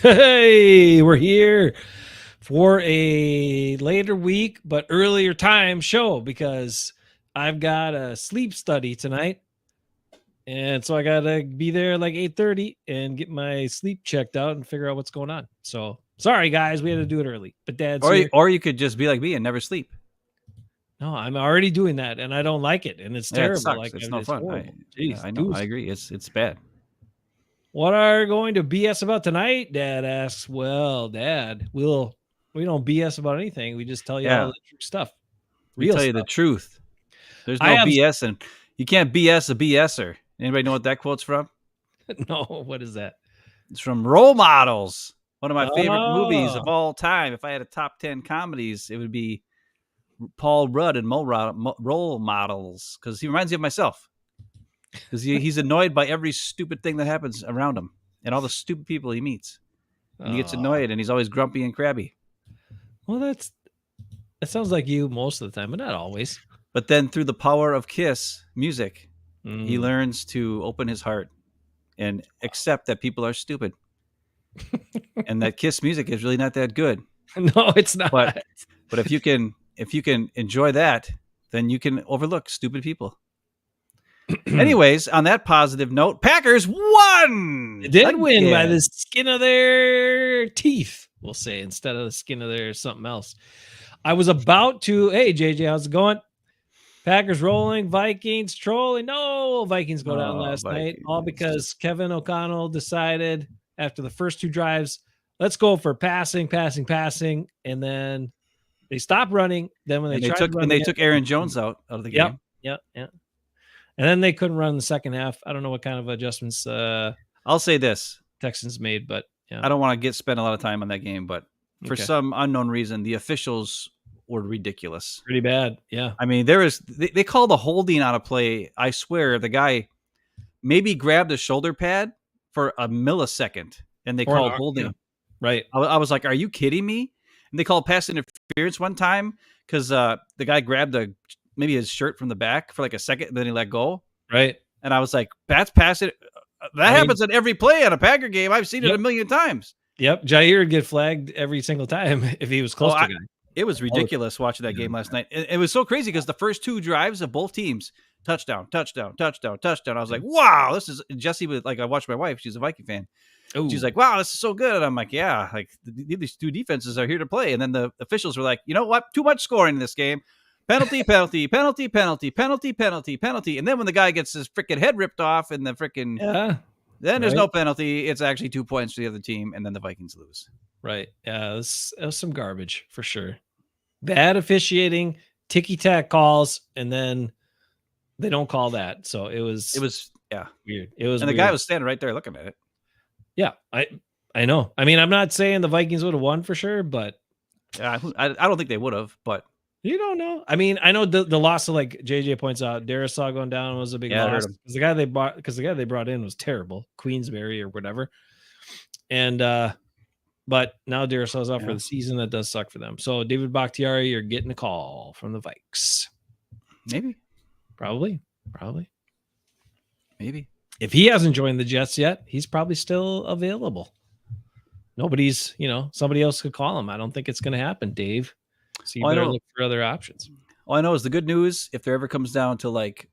Hey, we're here for a later week but earlier time show because I've got a sleep study tonight. And so I got to be there like 8:30 and get my sleep checked out and figure out what's going on. So, sorry guys, we had to do it early. But Dad's here. Or you could just be like me and never sleep. No, I'm already doing that and I don't like it and it's terrible. It sucks. Like It's no fun. horrible. I know. I agree. It's bad. What are going to BS about tonight? Dad asks. Well, Dad, we don't BS about anything. We just tell you all the true stuff. We tell you the truth. There's no BS, and you can't BS a BSer. Anybody know what that quote's from? No, what is that? It's from Role Models, one of my favorite movies of all time. If I had a top 10 comedies, it would be Paul Rudd and Role Models, because he reminds me of myself. Because he's annoyed by every stupid thing that happens around him and all the stupid people he meets. And he gets annoyed and he's always grumpy and crabby. Well, that sounds like you most of the time, but not always. But then through the power of Kiss music, he learns to open his heart and accept that people are stupid. And that Kiss music is really not that good. No, it's not. But if you can enjoy that, then you can overlook stupid people. Anyways, on that positive note, Packers won. They did win by the skin of their teeth, we'll say, instead of the skin of their something else. I was about to, hey, JJ, how's it going? Packers rolling, Vikings trolling. No, Vikings go down last night, all because Kevin O'Connell decided after the first two drives, let's go for passing, and then they stopped running. Then when they took Aaron Jones out of the game. Yep. And then they couldn't run in the second half. I don't know what kind of adjustments I'll say this. Texans made, but yeah. I don't want to spend a lot of time on that game, but for some unknown reason, the officials were ridiculous. Pretty bad, yeah. I mean, they called a holding on a play. I swear, the guy maybe grabbed a shoulder pad for a millisecond, and they called holding. Yeah. Right. I was like, are you kidding me? And they called pass interference one time because the guy grabbed maybe his shirt from the back for like a second, and then he let go. Right. And I was like, that's pass it. That happens in every play on a Packer game. I've seen it a million times. Yep. Jair would get flagged every single time if he was close to a guy. It was ridiculous watching that game last night. It was so crazy because the first two drives of both teams, touchdown. I was like, wow, this is Jesse. I watched my wife. She's a Viking fan. Ooh. She's like, wow, this is so good. And I'm like, yeah, like these two defenses are here to play. And then the officials were like, you know what? Too much scoring in this game. Penalty. And then when the guy gets his freaking head ripped off and the freaking, then there's no penalty. It's actually 2 points to the other team. And then the Vikings lose. Right. Yeah. It was some garbage for sure. Bad officiating, ticky-tack calls, and then they don't call that. So it was weird. It was, and the guy was standing right there looking at it. Yeah, I know. I mean, I'm not saying the Vikings would have won for sure, but I don't think they would have. But you don't know. I mean, I know the loss of, like JJ points out, Darisaw going down was a big loss because the guy they brought in was terrible, Queensberry or whatever, and but now Darisaw's out for the season. That does suck for them. So David Bakhtiari, you're getting a call from the Vikes. Maybe, probably, maybe. If he hasn't joined the Jets yet, he's probably still available. Nobody's, somebody else could call him. I don't think it's going to happen, Dave. So you better look for other options. All I know is the good news, if there ever comes down to if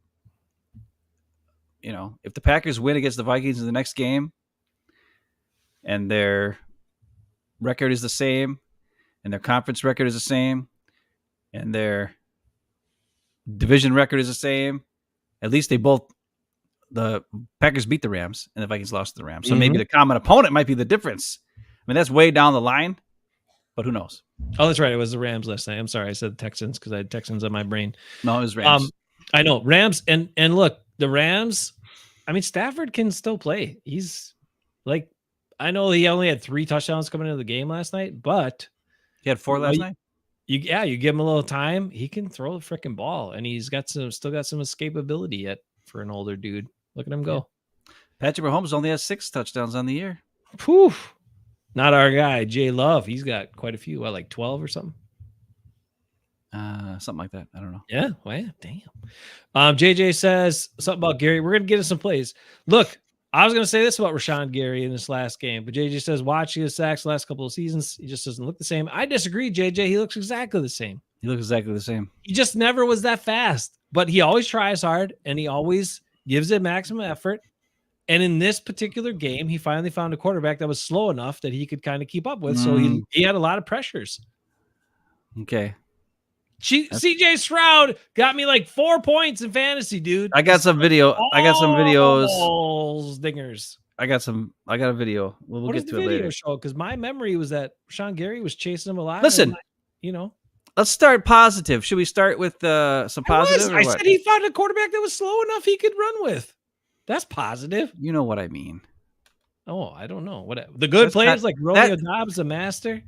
the Packers win against the Vikings in the next game and their record is the same and their conference record is the same and their division record is the same, at least the Packers beat the Rams and the Vikings lost to the Rams. So maybe the common opponent might be the difference. I mean, that's way down the line, but who knows? Oh, that's right. It was the Rams last night. I'm sorry. I said Texans because I had Texans on my brain. No, it was Rams. I know Rams. And look, the Rams, I mean, Stafford can still play. He's I know he only had 3 touchdowns coming into the game last night, but he had 4 last night. You give him a little time. He can throw the freaking ball, and he's still got some escapability yet for an older dude. Look at him go. Patrick Mahomes only has 6 touchdowns on the year. Poof. Not our guy, Jay Love. He's got quite a few. Like 12 or something? Something like that. I don't know. Yeah. Well, damn. JJ says something about Gary. We're going to get us some plays. Look, I was going to say this about Rashawn Gary in this last game, but JJ says watching his sacks the last couple of seasons, he just doesn't look the same. I disagree, JJ. He looks exactly the same. He looks exactly the same. He just never was that fast, but he always tries hard and he always gives it maximum effort. And in this particular game, he finally found a quarterback that was slow enough that he could kind of keep up with. So he had a lot of pressures. Okay. CJ Stroud got me like 4 points in fantasy, dude. I got some video. I got some videos. Dingers. I got a video. We'll get to it later. Show? Because my memory was that Sean Gary was chasing him a lot. Listen, let's start positive. Should we start with some positive? I said he found a quarterback that was slow enough he could run with. That's positive. You know what I mean. Oh, I don't know. What the good players like Romeo Dobbs, a master.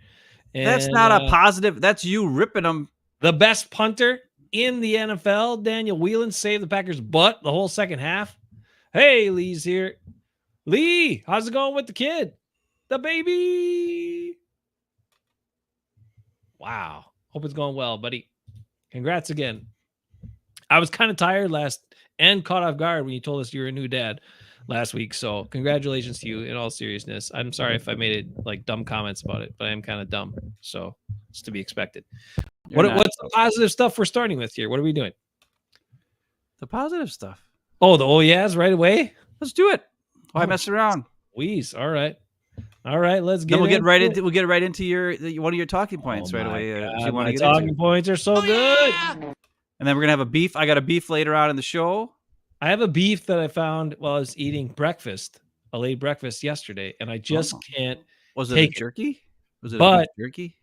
And, that's not a positive. That's you ripping them. The best punter in the NFL, Daniel Whelan, saved the Packers' butt the whole second half. Hey, Lee's here. Lee, how's it going with the kid? The baby. Wow. Hope it's going well, buddy. Congrats again. I was kind of tired and caught off guard when you told us you were a new dad last week. So congratulations to you in all seriousness. I'm sorry if I made it like dumb comments about it, but I am kind of dumb. So it's to be expected. What's the positive stuff we're starting with here? What are we doing? The positive stuff. Oh, the yeahs right away? Let's do it. Why mess around? Please. All right. Let's get. Then we'll get right into your one of your talking points right away. God, my talking points are so good. Yeah! And then we're gonna have a beef. I got a beef later on in the show. I have a beef that I found while I was eating breakfast, a late breakfast yesterday, and I just can't. Was it a jerky? Was it a beef jerky?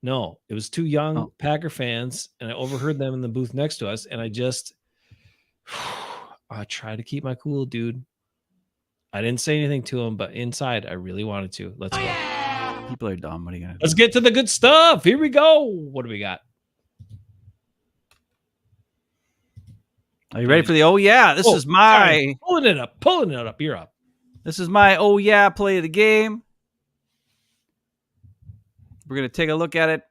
No, it was two young Packer fans, and I overheard them in the booth next to us, and I try to keep my cool, dude. I didn't say anything to them, but inside, I really wanted to. Let's go. People are dumb. What are you gonna do? Let's get to the good stuff. Here we go. What do we got? Are you ready for the This is my pulling it up. You're up. This is my play of the game. We're going to take a look at it.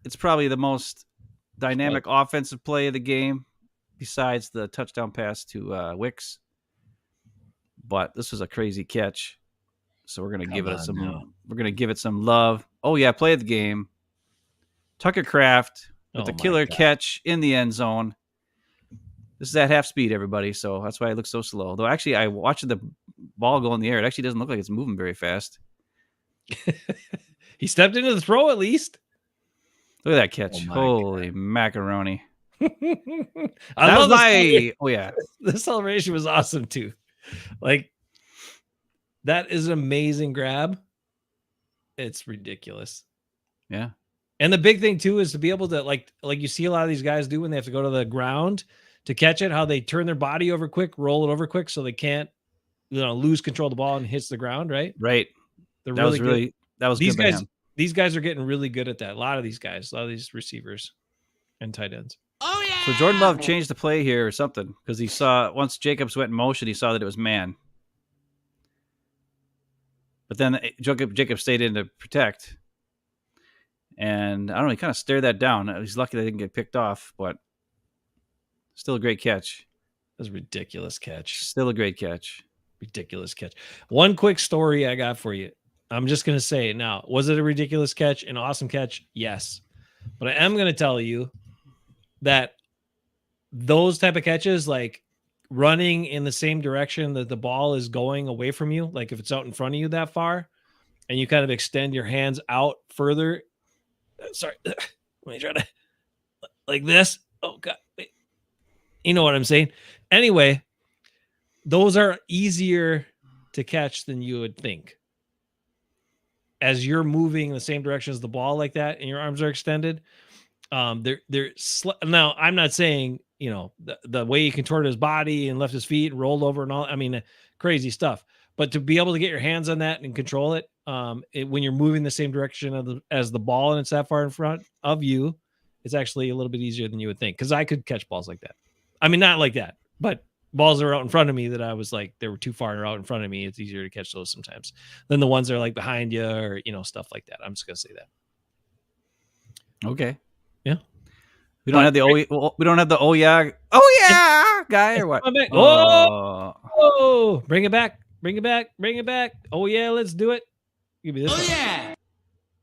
It's probably the most dynamic offensive play of the game besides the touchdown pass to Wicks. But this was a crazy catch. So we're going to give it some love. Play of the game. Tucker Kraft with a killer catch in the end zone. This is at half speed, everybody. So that's why it looks so slow. Though actually I watched the ball go in the air. It actually doesn't look like it's moving very fast. He stepped into the throw at least. Look at that catch. Holy macaroni. I love the celebration was awesome too. Like that is an amazing grab. It's ridiculous. Yeah. And the big thing too is to be able to like you see a lot of these guys do when they have to go to the ground to catch it, how they turn their body over quick, roll it over quick so they can't lose control of the ball and hits the ground, right? Right. That was these good guys. These guys are getting really good at that. A lot of these receivers and tight ends. Oh yeah. So Jordan Love changed the play here or something because he saw once Jacobs went in motion, he saw that it was man. But then Jacob stayed in to protect. And I don't know, he kind of stared that down. He's lucky they didn't get picked off, but still a great catch. That was a ridiculous catch. Still a great catch. Ridiculous catch. One quick story I got for you. I'm just going to say it now. Was it a ridiculous catch? An awesome catch? Yes. But I am going to tell you that those type of catches, like running in the same direction that the ball is going away from you, like if it's out in front of you that far and you kind of extend your hands out further. Sorry. Let me try to like this. Oh God. Wait. You know what I'm saying? Anyway, those are easier to catch than you would think. As you're moving in the same direction as the ball like that and your arms are extended, now I'm not saying, the way he contorted his body and left his feet and rolled over and all, I mean, crazy stuff, but to be able to get your hands on that and control it, when you're moving the same direction as the ball and it's that far in front of you, it's actually a little bit easier than you would think. Cause I could catch balls like that. I mean, not like that, but balls that were out in front of me that I was like, they were too far out in front of me. It's easier to catch those sometimes than the ones that are like behind you or, stuff like that. I'm just going to say that. Okay. Yeah. We don't have the guy or what? Oh, bring it back. Bring it back. Bring it back. Oh, yeah, let's do it. Give me this one. yeah.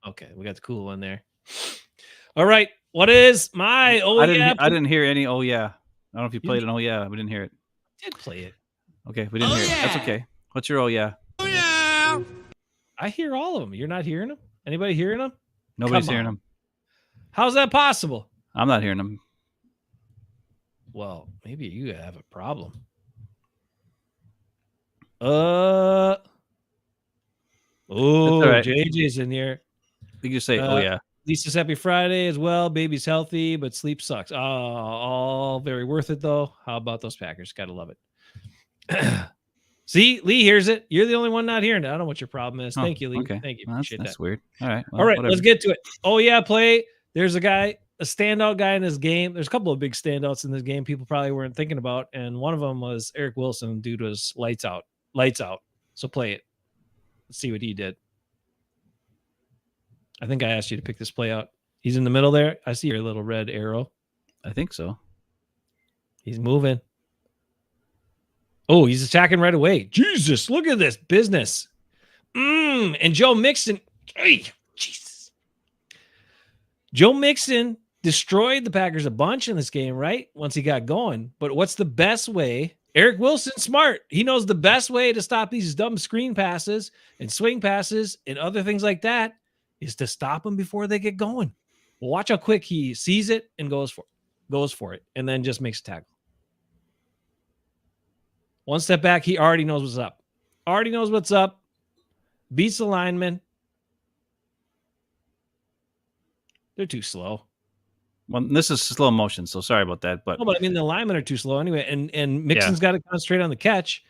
Okay, we got the cool one there. All right. What is my I didn't hear any. Oh yeah. I don't know if you played it. Oh yeah, we didn't hear it. did play it. Okay, we didn't hear it. That's okay. What's your oh yeah? Oh yeah. I hear all of them. You're not hearing them? Anybody hearing them? Nobody's Come hearing on. them. How's that possible? I'm not hearing them. Well, maybe you have a problem. Oh, right. JJ's in here. You can just say, oh yeah. Lisa's happy Friday as well. Baby's healthy, but sleep sucks. Oh, all very worth it though. How about those Packers? Gotta love it. See, Lee hears it. You're the only one not hearing it. I don't know what your problem is. Oh, Thank you, Lee. okay. Thank you. Well, Appreciate that's that. weird. All right. Well, All right, whatever. let's get to it. Oh yeah, play. There's a guy, a standout guy in this game. There's a couple of big standouts in this game people probably weren't thinking about, and one of them was Eric Wilson. Dude was lights out. Lights out. So play it. Let's see what he did. I think I asked you to pick this play out. He's in the middle there. I see your little red arrow. I think so. He's moving. Oh, he's attacking right away. Jesus, look at this business. And Joe Mixon. Hey, Jesus. Joe Mixon destroyed the Packers a bunch in this game, right? Once he got going. But what's the best way? Eric Wilson, smart. He knows the best way to stop these dumb screen passes and swing passes and other things like that is to stop them before they get going. Well, watch how quick he sees it and goes for it, and then just makes a tackle. One step back, he already knows what's up. Already knows what's up. Beats the lineman. They're too slow. Well, this is slow motion, so sorry about that. But no, but I mean the linemen are too slow anyway, and Mixon's got to concentrate on the catch.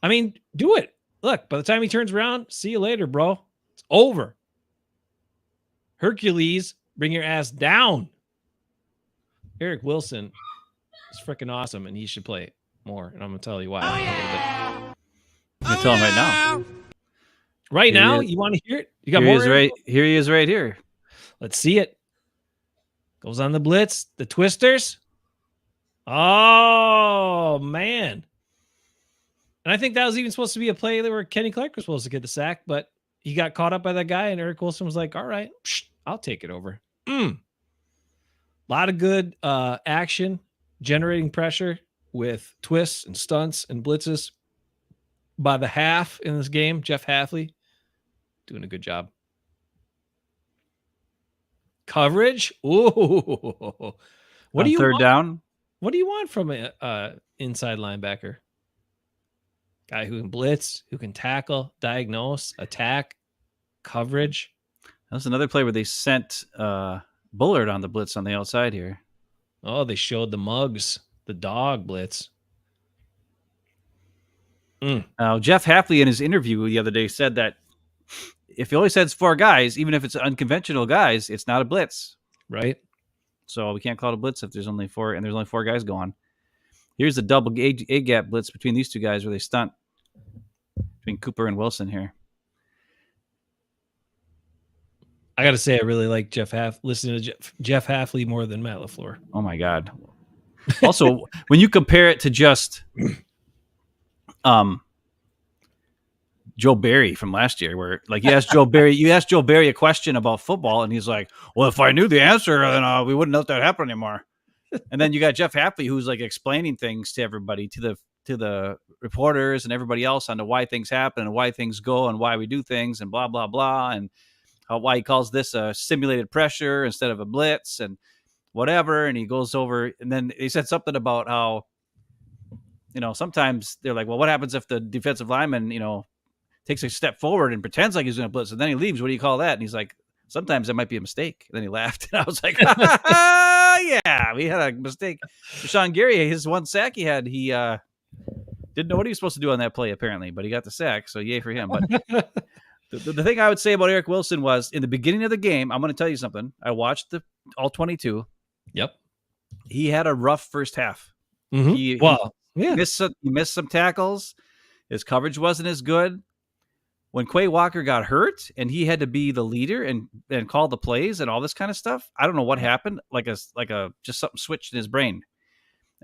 I mean, do it. Look, by the time he turns around, see you later, bro. It's over. Hercules, bring your ass down. Eric Wilson is freaking awesome, and he should play more. And I'm gonna tell you why. Oh, yeah. you can tell him right now. Right Here he now, is. you want to hear it? You got Here he more? is right here. He is right here. Let's see it. Goes on the blitz, the twisters. Oh man! And I think that was even supposed to be a play where Kenny Clark was supposed to get the sack, but he got caught up by that guy, and Eric Wilson was like, "All right, I'll take it over." A lot of good action, generating pressure with twists and stunts and blitzes by the half in this game. Jeff Hafley doing a good job. Coverage. Ooh. What do you third want? down? What do you want from a inside linebacker? Guy who can blitz, who can tackle, diagnose, attack, coverage. That's another play where they sent Bullard on the blitz on the outside here. Oh, they showed the mugs, the dog blitz. Jeff Hafley in his interview the other day said that if he only sends 4 guys, even if it's unconventional guys, it's not a blitz. Right. So we can't call it a blitz if there's only 4 and there's only 4 guys going. Here's the double A gap blitz between these 2 guys where they stunt between Cooper and Wilson here. I got to say, I really like listening to Jeff Hafley more than Matt LaFleur. Oh my God. Also, when you compare it to just Joe Barry from last year, where like you asked Joe Barry a question about football, and he's like, "Well, if I knew the answer, then we wouldn't let that happen anymore." And then you got Jeff Hafley, who's like explaining things to everybody, to the reporters and everybody else on why things happen and why things go and why we do things and blah blah blah, and why he calls this a simulated pressure instead of a blitz and whatever. And he goes over, and then he said something about how, sometimes they're like, well, what happens if the defensive lineman, takes a step forward and pretends like he's going to blitz, and then he leaves? What do you call that? And he's like, sometimes that might be a mistake. And then he laughed, and I was like, yeah, we had a mistake. Rashawn Gary, his one sack he had, he didn't know what he was supposed to do on that play, apparently, but he got the sack, so yay for him. But the thing I would say about Eric Wilson was, in the beginning of the game, I'm going to tell you something. I watched all 22. Yep. He had a rough first half. Mm-hmm. He missed some tackles. His coverage wasn't as good. When Quay Walker got hurt and he had to be the leader and call the plays and all this kind of stuff, I don't know what happened. Like a just something switched in his brain,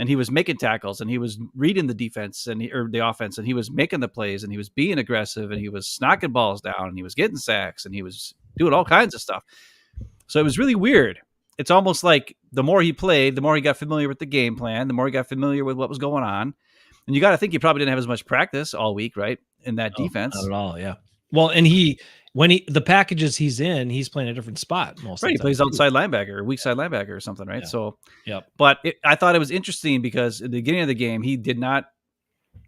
and he was making tackles, and he was reading the defense or the offense, and he was making the plays, and he was being aggressive, and he was knocking balls down, and he was getting sacks, and he was doing all kinds of stuff. So it was really weird. It's almost like the more he played, the more he got familiar with the game plan, the more he got familiar with what was going on. And you got to think he probably didn't have as much practice all week, right? In that defense. Not at all, yeah. Well, and the packages he's in, he's playing a different spot most of the time. He plays outside linebacker or weak side linebacker or something, right? Yeah. So, yep. But I thought it was interesting because at the beginning of the game, he did not,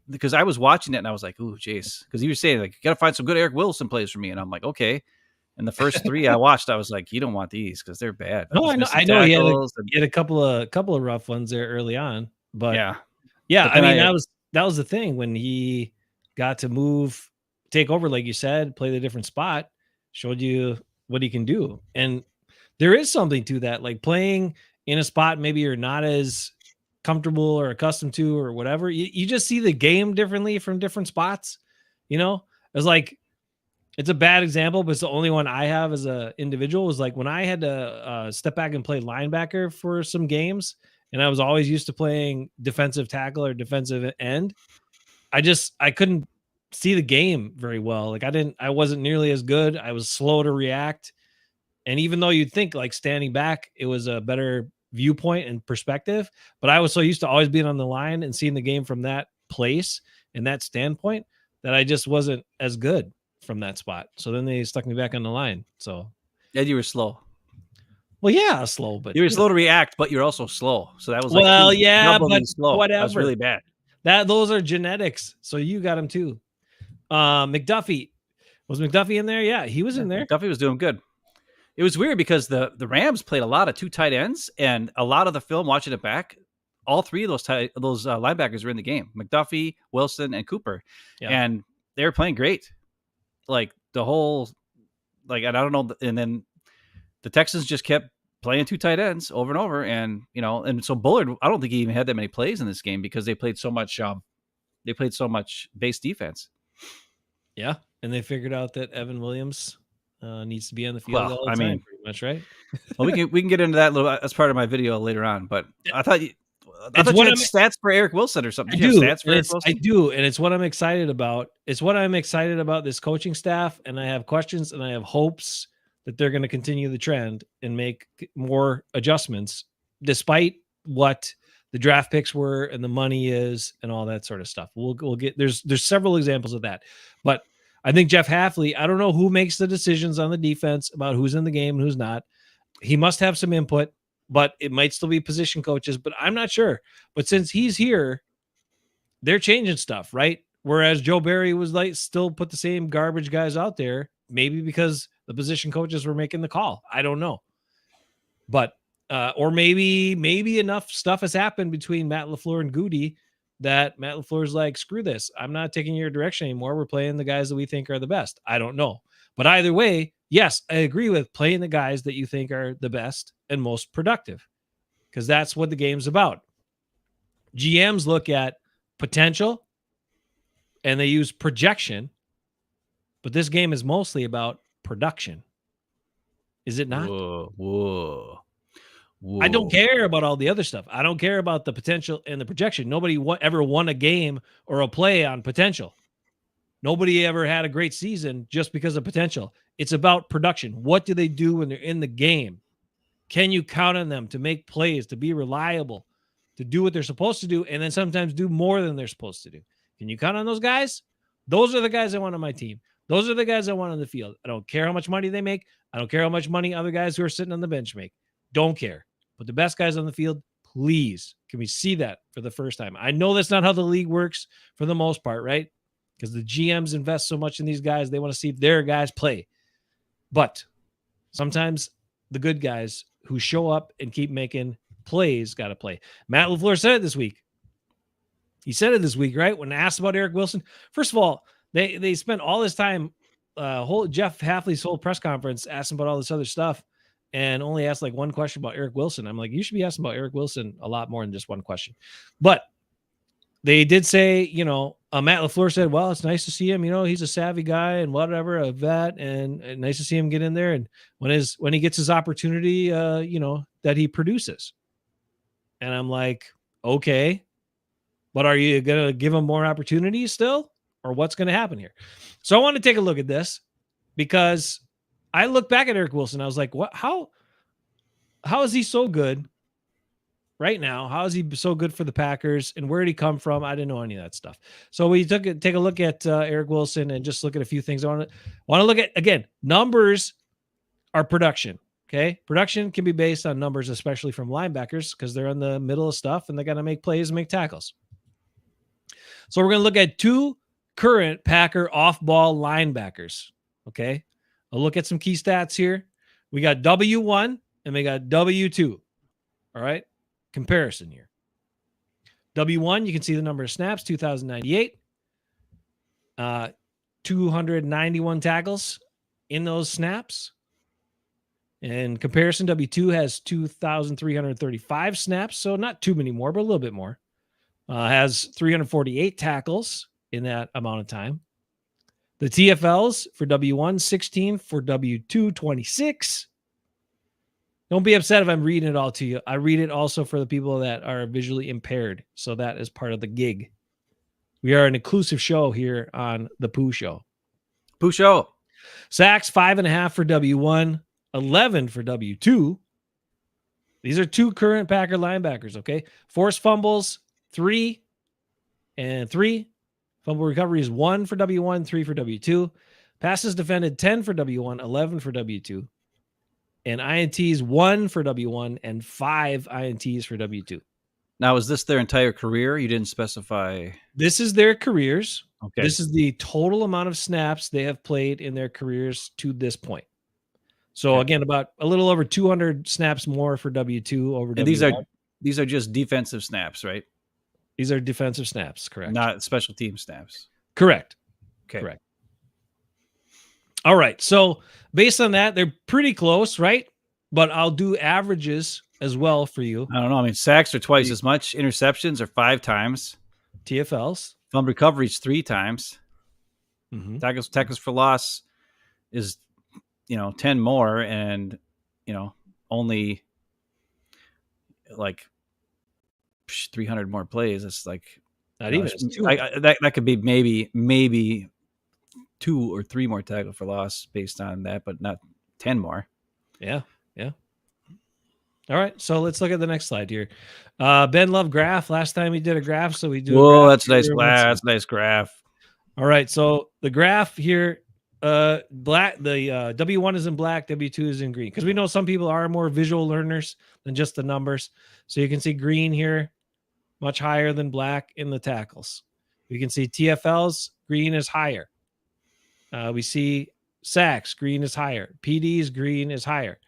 because I was watching it and I was like, ooh, Jace. Because he was saying, like, you got to find some good Eric Wilson plays for me. And I'm like, okay. And the first 3 I watched, I was like, you don't want these because they're bad. No, I know he had a couple of rough ones there early on. But yeah. But I mean, that was the thing when he got to take over, like you said, play the different spot, showed you what he can do. And there is something to that, like playing in a spot maybe you're not as comfortable or accustomed to or whatever. You just see the game differently from different spots. It's like, it's a bad example, but it's the only one I have as an individual. Was like when I had to step back and play linebacker for some games, and I was always used to playing defensive tackle or defensive end. I couldn't see the game very well. Like I wasn't nearly as good. I was slow to react. And even though you'd think like standing back, it was a better viewpoint and perspective, but I was so used to always being on the line and seeing the game from that place and that standpoint that I just wasn't as good from that spot. So then they stuck me back on the line. So and you were slow. Well, yeah, slow, but you were slow to react, but you're also slow. So that was like, well, yeah, but slow. Whatever. That was really bad. Those are genetics. So you got them too. McDuffie, was McDuffie in there? Yeah, he was in there. McDuffie was doing good. It was weird because the Rams played a lot of 2 tight ends, and a lot of the film watching it back, all 3 of those linebackers were in the game: McDuffie, Wilson, and Cooper, and they were playing great. Like the whole, like, and I don't know, and then the Texans just kept playing 2 tight ends over and over, and and so Bullard, I don't think he even had that many plays in this game because they played so much. They played so much base defense. Yeah, and they figured out that Evan Williams needs to be on the field all the time, pretty much, right? Well, we can get into that a little as part of my video later on. But I thought you had stats for Eric Wilson or something. I do, and it's what I'm excited about. It's what I'm excited about this coaching staff, and I have questions and I have hopes that they're going to continue the trend and make more adjustments, despite what the draft picks were and the money is and all that sort of stuff. We'll get there's several examples of that, but I think Jeff Hafley, I don't know who makes the decisions on the defense about who's in the game and who's not. He must have some input, but it might still be position coaches, but I'm not sure. But since he's here, they're changing stuff, right? Whereas Joe Barry was like still put the same garbage guys out there, maybe because the position coaches were making the call. I don't know. But or maybe enough stuff has happened between Matt LaFleur and Goody that Matt LaFleur's like, screw this. I'm not taking your direction anymore. We're playing the guys that we think are the best. I don't know. But either way, yes, I agree with playing the guys that you think are the best and most productive, because that's what the game's about. GMs look at potential and they use projection, but this game is mostly about production. Is it not? Whoa. I don't care about all the other stuff. I don't care about the potential and the projection. Nobody ever won a game or a play on potential. Nobody ever had a great season just because of potential. It's about production. What do they do when they're in the game? Can you count on them to make plays, to be reliable, to do what they're supposed to do, and then sometimes do more than they're supposed to do? Can you count on those guys? Those are the guys I want on my team. Those are the guys I want on the field. I don't care how much money they make. I don't care how much money other guys who are sitting on the bench make. Don't care. But the best guys on the field, please, can we see that for the first time? I know that's not how the league works for the most part, right? Because the GMs invest so much in these guys. They want to see their guys play. But sometimes the good guys who show up and keep making plays got to play. Matt LaFleur said it this week. He said it this week, right? When asked about Eric Wilson. First of all, they spent all this time, Jeff Hafley's whole press conference asking about all this other stuff, and only asked like one question about Eric Wilson. I'm like, you should be asking about Eric Wilson a lot more than just one question. But they did say, Matt LaFleur said, well, it's nice to see him. He's a savvy guy and whatever, a vet, and nice to see him get in there. And when he gets his opportunity, that he produces. And I'm like, Okay, but are you going to give him more opportunities still, or what's going to happen here? So I want to take a look at this because I look back at Eric Wilson. I was like, what? How is he so good right now? How is he so good for the Packers, and where did he come from? I didn't know any of that stuff. So we take a look at Eric Wilson and just look at a few things. I want to look at, again, numbers are production. Okay, production can be based on numbers, especially from linebackers, because they're in the middle of stuff and they got to make plays and make tackles. So we're going to look at two current Packer off-ball linebackers. Okay, I'll look at some key stats here. We got W1 and we got W2. All right, comparison here. W1, you can see the number of snaps, 2,098. 291 tackles in those snaps. In comparison, W2 has 2,335 snaps, so not too many more, but a little bit more. Has 348 tackles in that amount of time. The TFLs for W1, 16. For W2, 26. Don't be upset if I'm reading it all to you. I read it also for the people that are visually impaired, so that is part of the gig. We are an inclusive show here on the P.O.O Show. P.O.O Show. Sacks, 5.5 for W1, 11 for W2. These are two current Packer linebackers, okay? Forced fumbles, 3 and 3. Fumble recoveries, 1 for W1, 3 for W2. Passes defended, 10 for W1, 11 for W2. And INTs, 1 for W1 and 5 INTs for W2. Now, is this their entire career? You didn't specify. This is their careers. Okay. This is the total amount of snaps they have played in their careers to this point. So again, about a little over 200 snaps more for W2 over and W1. These are just defensive snaps, right? These are defensive snaps, correct? Not special team snaps. Correct. Okay. Correct. All right. So based on that, they're pretty close, right? But I'll do averages as well for you. I don't know. I mean, sacks are twice as much. Interceptions are 5 times. TFLs. Fumble recoveries 3 times. Mm-hmm. Tackles for loss is 10 more, and only like 300 more plays. It's like not even that could be maybe 2 or 3 more tackle for loss based on that, but not 10 more. Yeah. All right, so let's look at the next slide here. Ben loved graph. Last time he did a graph, so we do. Whoa, that's nice. That's a nice graph. All right, so the graph here, black. The W1 is in black, W2 is in green, because we know some people are more visual learners than just the numbers. So you can see green here, much higher than black in the tackles. You can see TFLs, green is higher. We see sacks, green is higher. PDs, green is higher.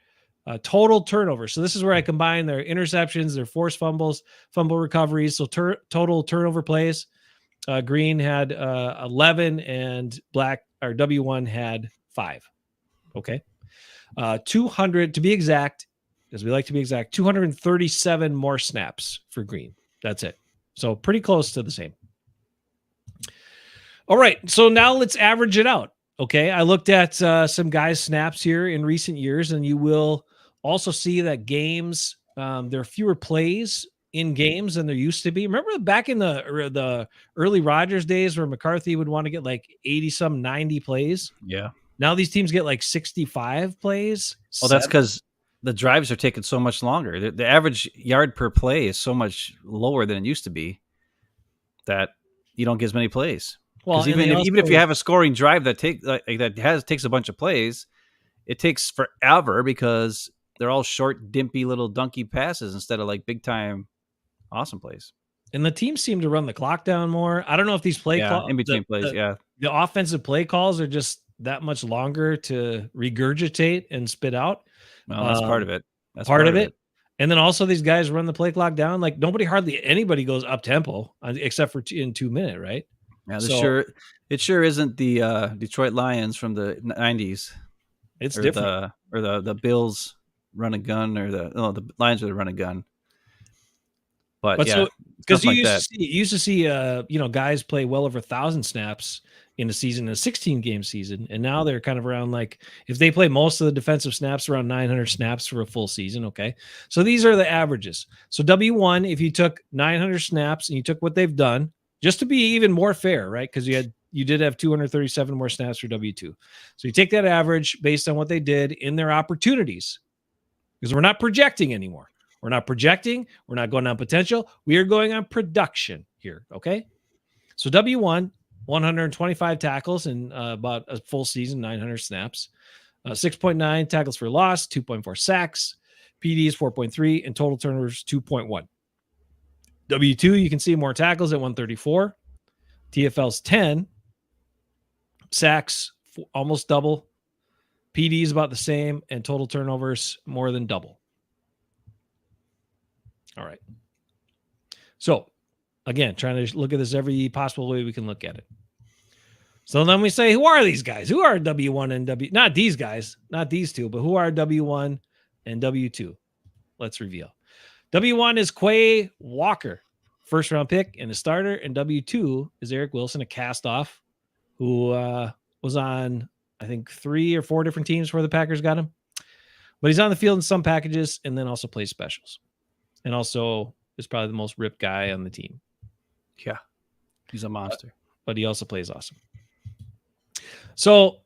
Total turnover. So this is where I combine their interceptions, their forced fumbles, fumble recoveries. So total turnover plays. Green had 11 and black or W1 had 5. Okay. 200 to be exact, because we like to be exact, 237 more snaps for green. That's it. So pretty close to the same. All right. So now let's average it out. Okay. I looked at some guys' snaps here in recent years, and you will also see that games, there are fewer plays in games than there used to be. Remember back in the early Rodgers days where McCarthy would want to get like 80 90 plays? Yeah. Now these teams get like 65 plays. Well, that's because the drives are taking so much longer. The average yard per play is so much lower than it used to be that you don't get as many plays. Well, even if you have a scoring drive that takes a bunch of plays, it takes forever because they're all short, dimpy little donkey passes instead of like big time, awesome plays. And the teams seem to run the clock down more. I don't know if these play calls in between plays, the offensive play calls are just that much longer to regurgitate and spit out. Well, that's part of it. That's part of it. And then also these guys run the play clock down. Like hardly anybody goes up tempo except for in 2 minutes, right? Yeah, it sure isn't the Detroit Lions from the 90s. It's different. Or the Bills run a gun, or the Lions are the run a gun. But yeah, because you used to see guys play well over 1,000 snaps in a season, a 16-game season. And now they're kind of around like, if they play most of the defensive snaps, around 900 snaps for a full season. Okay. So these are the averages. So W1, if you took 900 snaps and you took what they've done, just to be even more fair, right? Because you did have 237 more snaps for W2. So you take that average based on what they did in their opportunities, because we're not projecting anymore. We're not projecting. We're not going on potential. We are going on production here. Okay. So W1, 125 tackles in about a full season, 900 snaps, 6.9 tackles for loss, 2.4 sacks, PDs 4.3, and total turnovers 2.1. W2, you can see more tackles at 134, TFL's 10, sacks almost double, PDs about the same, and total turnovers more than double. All right. So again, trying to look at this every possible way we can look at it. So then we say, who are these guys? Who are W1 and W? Not these guys, not these two, but who are W1 and W2? Let's reveal. W1 is Quay Walker, first round pick and a starter, and W2 is Eric Wilson, a cast off, who was on, I think, 3 or 4 different teams where the Packers got him. But he's on the field in some packages and then also plays specials. And also is probably the most ripped guy on the team. Yeah, he's a monster. But he also plays awesome. So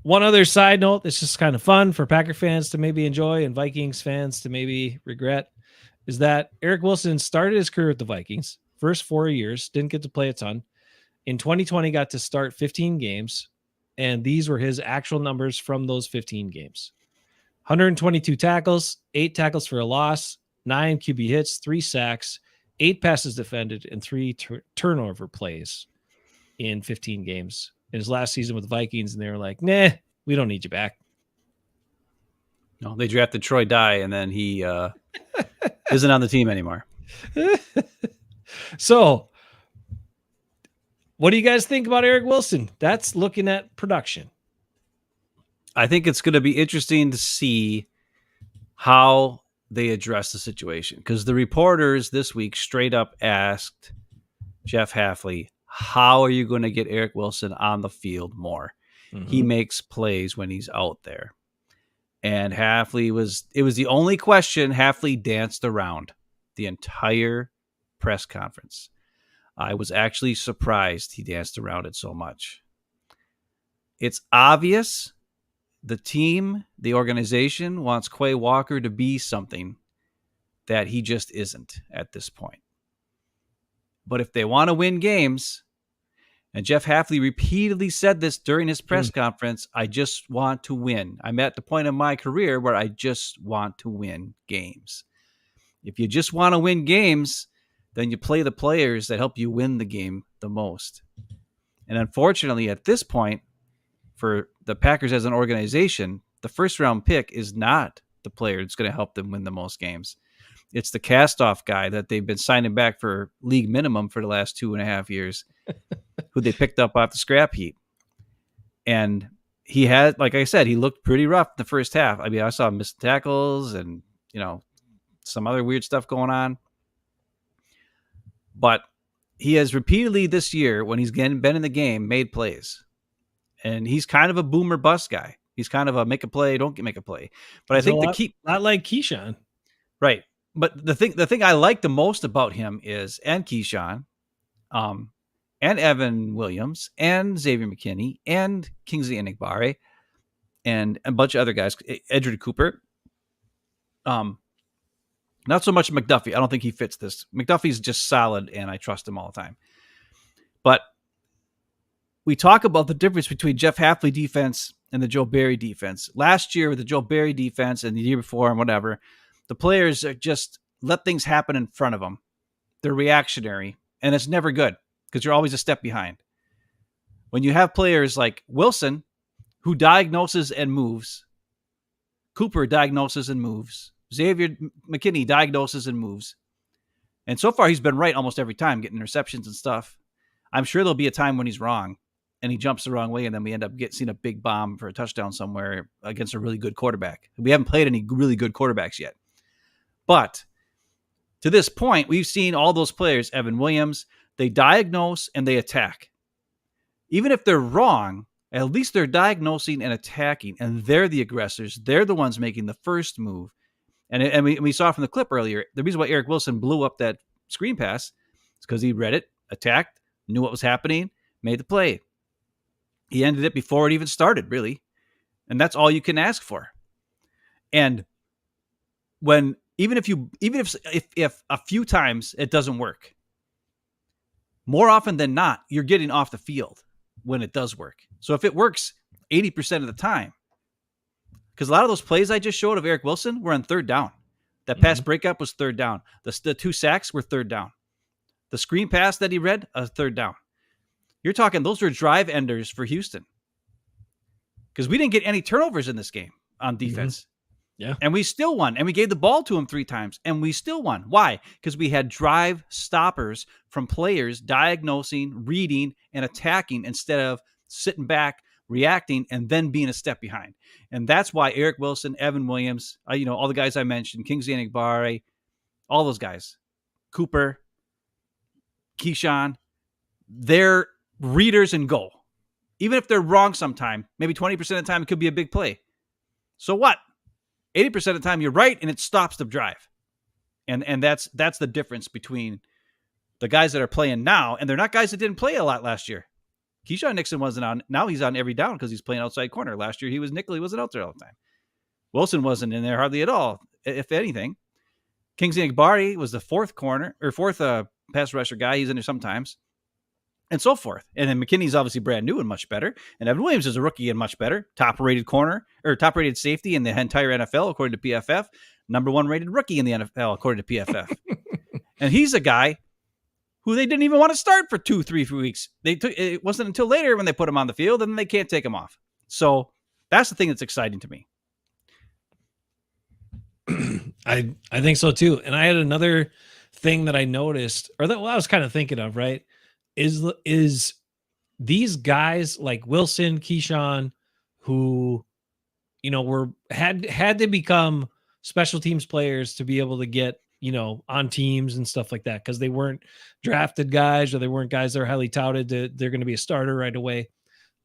one other side note that's just kind of fun for Packer fans to maybe enjoy and Vikings fans to maybe regret is that Eric Wilson started his career with the Vikings. First 4 years, didn't get to play a ton. In 2020, got to start 15 games, and these were his actual numbers from those 15 games. 122 tackles, 8 tackles for a loss, 9 QB hits, 3 sacks, 8 passes defended, and 3 turnover plays in 15 games. In his last season with the Vikings, and they were like, nah, we don't need you back. No, they drafted Troy Dye, and then he isn't on the team anymore. So what do you guys think about Eric Wilson? That's looking at production. I think it's going to be interesting to see how they address the situation, because the reporters this week straight up asked Jeff Hafley, how are you going to get Eric Wilson on the field more? Mm-hmm. He makes plays when he's out there. And it was the only question Hafley danced around the entire press conference. I was actually surprised he danced around it so much. It's obvious the team, the organization wants Quay Walker to be something that he just isn't at this point. But if they want to win games, and Jeff Hafley repeatedly said this during his press conference, I just want to win. I'm at the point in my career where I just want to win games. If you just want to win games, then you play the players that help you win the game the most. And unfortunately, at this point, for the Packers as an organization, the first round pick is not the player that's going to help them win the most games. It's the cast-off guy that they've been signing back for league minimum for the last 2.5 years, who they picked up off the scrap heap. And he had, like I said, he looked pretty rough in the first half. I mean, I saw him miss tackles and, some other weird stuff going on. But he has repeatedly this year, when he's been in the game, made plays. And he's kind of a boomer bust guy. He's kind of a make a play, don't make a play. But I think not like Keyshawn. Right. But the thing I like the most about him is, and Keyshawn, and Evan Williams, and Xavier McKinney, and Kingsley Enagbare, and a bunch of other guys, Edgerrin Cooper. Not so much McDuffie. I don't think he fits this. McDuffie's just solid, and I trust him all the time. But we talk about the difference between Jeff Hafley defense and the Joe Barry defense. Last year with the Joe Barry defense and the year before and whatever, the players are just let things happen in front of them. They're reactionary, and it's never good because you're always a step behind. When you have players like Wilson, who diagnoses and moves, Cooper diagnoses and moves, Xavier McKinney diagnoses and moves, and so far he's been right almost every time, getting interceptions and stuff. I'm sure there'll be a time when he's wrong, and he jumps the wrong way, and then we end up seeing a big bomb for a touchdown somewhere against a really good quarterback. We haven't played any really good quarterbacks yet. But to this point, we've seen all those players, Evan Williams, they diagnose and they attack. even if they're wrong, at least they're diagnosing and attacking, and they're the aggressors. They're the ones making the first move. And we saw from the clip earlier, the reason why Eric Wilson blew up that screen pass is because he read it, attacked, knew what was happening, made the play. He ended it before it even started, really. And that's all you can ask for. And when even if a few times it doesn't work, more often than not, you're getting off the field when it does work. So if it works 80% of the time, because a lot of those plays I just showed of Eric Wilson were on third down. That pass breakup was third down. The 2 sacks were third down. The screen pass that he read, a third down. You're talking those were drive enders for Houston. Because we didn't get any turnovers in this game on defense. Yeah. And we still won. And we gave the ball to him 3 times. And we still won. Why? Because we had drive stoppers from players diagnosing, reading, and attacking instead of sitting back, reacting, and then being a step behind. And that's why Eric Wilson, Evan Williams, all the guys I mentioned, Kingsley Enagbare, all those guys, Cooper, Keyshawn, they're readers and go. Even if they're wrong sometime, maybe 20% of the time it could be a big play. So what? 80% of the time you're right and it stops the drive. And that's the difference between the guys that are playing now, and they're not guys that didn't play a lot last year. Keyshawn Nixon wasn't on. Now he's on every down because he's playing outside corner. Last year he was nickel. He wasn't out there all the time. Wilson wasn't in there hardly at all, if anything. Kingsley Enagbare was the fourth pass rusher guy. He's in there sometimes. And so forth. And then McKinney's obviously brand new and much better. And Evan Williams is a rookie and much better. Top-rated corner, or top-rated safety in the entire NFL, according to PFF. Number 1 rated rookie in the NFL, according to PFF. And he's a guy who they didn't even want to start for 2-3 weeks. It wasn't until later when they put him on the field, and they can't take him off. So that's the thing that's exciting to me. I think so too. And I had another thing that I noticed, or that I was kind of thinking of, right? Is these guys like Wilson, Keyshawn, who had to become special teams players to be able to get on teams and stuff like that, because they weren't drafted guys, or they weren't guys that are highly touted they're going to be a starter right away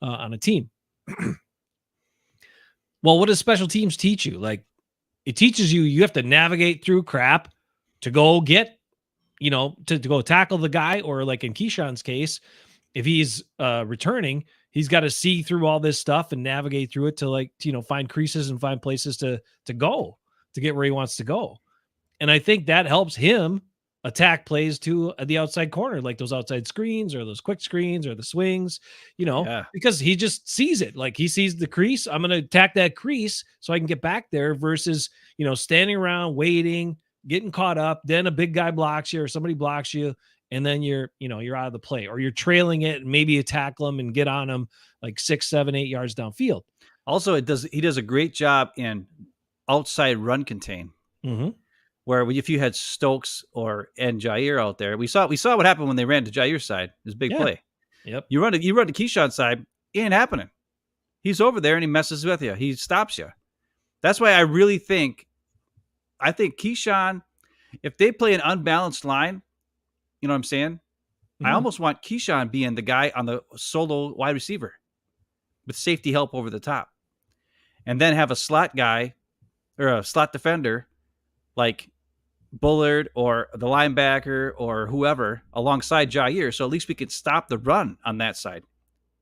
on a team. Well, what does special teams teach you? Like, it teaches you have to navigate through crap to go get to go tackle the guy, or like in Keyshawn's case, if he's returning, he's got to see through all this stuff and navigate through it to find creases and find places to go to get where he wants to go. And I think that helps him attack plays to the outside corner, like those outside screens or those quick screens or the swings, because he just sees it. Like, he sees the crease. I'm going to attack that crease so I can get back there versus, standing around, waiting, getting caught up. Then a big guy blocks you or somebody blocks you, and then you're out of the play, or you're trailing it and maybe you tackle him and get on him like 6, 7, 8 yards downfield. Also, he does a great job in outside run contain. Mm-hmm. Where if you had Stokes and Jair out there, we saw what happened when they ran to Jair's side. It was a big play. Yep. You run to Keyshawn's side, it ain't happening. He's over there and he messes with you. He stops you. That's why I really think Keyshawn, if they play an unbalanced line, you know what I'm saying? Mm-hmm. I almost want Keyshawn being the guy on the solo wide receiver with safety help over the top, and then have a slot guy or a slot defender like Bullard or the linebacker or whoever alongside Jair. So at least we could stop the run on that side,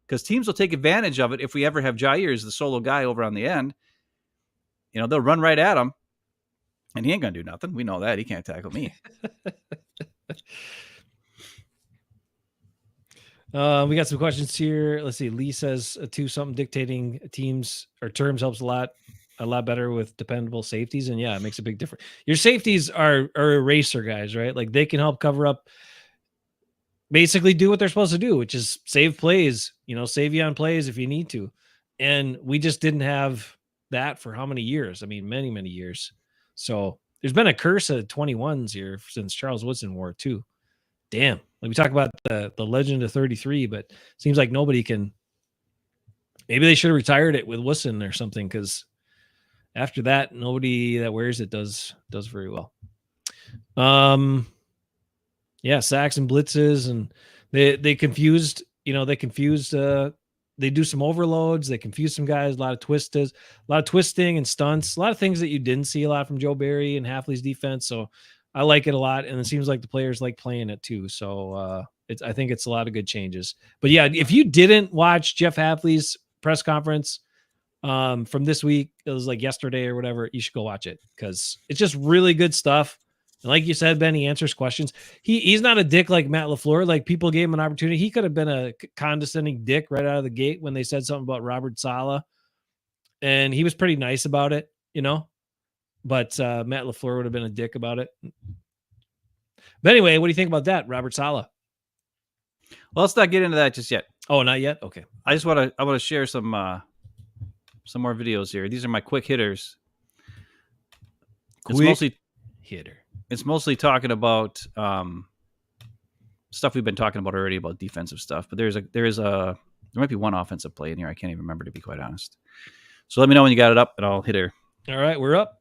because teams will take advantage of it. If we ever have Jair as the solo guy over on the end, they'll run right at him and he ain't going to do nothing. We know that. He can't tackle me. We got some questions here. Let's see. Lee says something dictating teams or terms helps a lot better with dependable safeties. And yeah, it makes a big difference. Your safeties are eraser guys, right? Like, they can help cover up, basically do what they're supposed to do, which is save plays, save you on plays if you need to. And we just didn't have that for how many years? I mean, many, many years. So there's been a curse of 21s here since Charles Woodson wore it too. Damn. Like, we talk about the legend of 33, but it seems like nobody can. Maybe they should have retired it with Woodson or something, because after that, nobody that wears it does very well. Yeah, sacks and blitzes, and they confused they confuse. They do some overloads. They confuse some guys. A lot of twisting and stunts. A lot of things that you didn't see a lot from Joe Barry and Halfley's defense. So I like it a lot, and it seems like the players like playing it too. So I think it's a lot of good changes. But yeah, if you didn't watch Jeff Halfley's press conference from this week, it was like yesterday or whatever, you should go watch it because it's just really good stuff. And like you said, Ben, he answers questions. He's not a dick like Matt LaFleur. Like, people gave him an opportunity. He could have been a condescending dick right out of the gate when they said something about Robert Saleh, and he was pretty nice about it, but Matt LaFleur would have been a dick about it. But anyway, what do you think about that, Robert Saleh? Well, let's not get into that just yet. Oh, not yet? Okay. I want to share some more videos here. These are my quick hitters. It's mostly talking about stuff we've been talking about already about defensive stuff, but there might be one offensive play in here I can't even remember, to be quite honest. So let me know when you got it up, and I'll hit her. All right, we're up.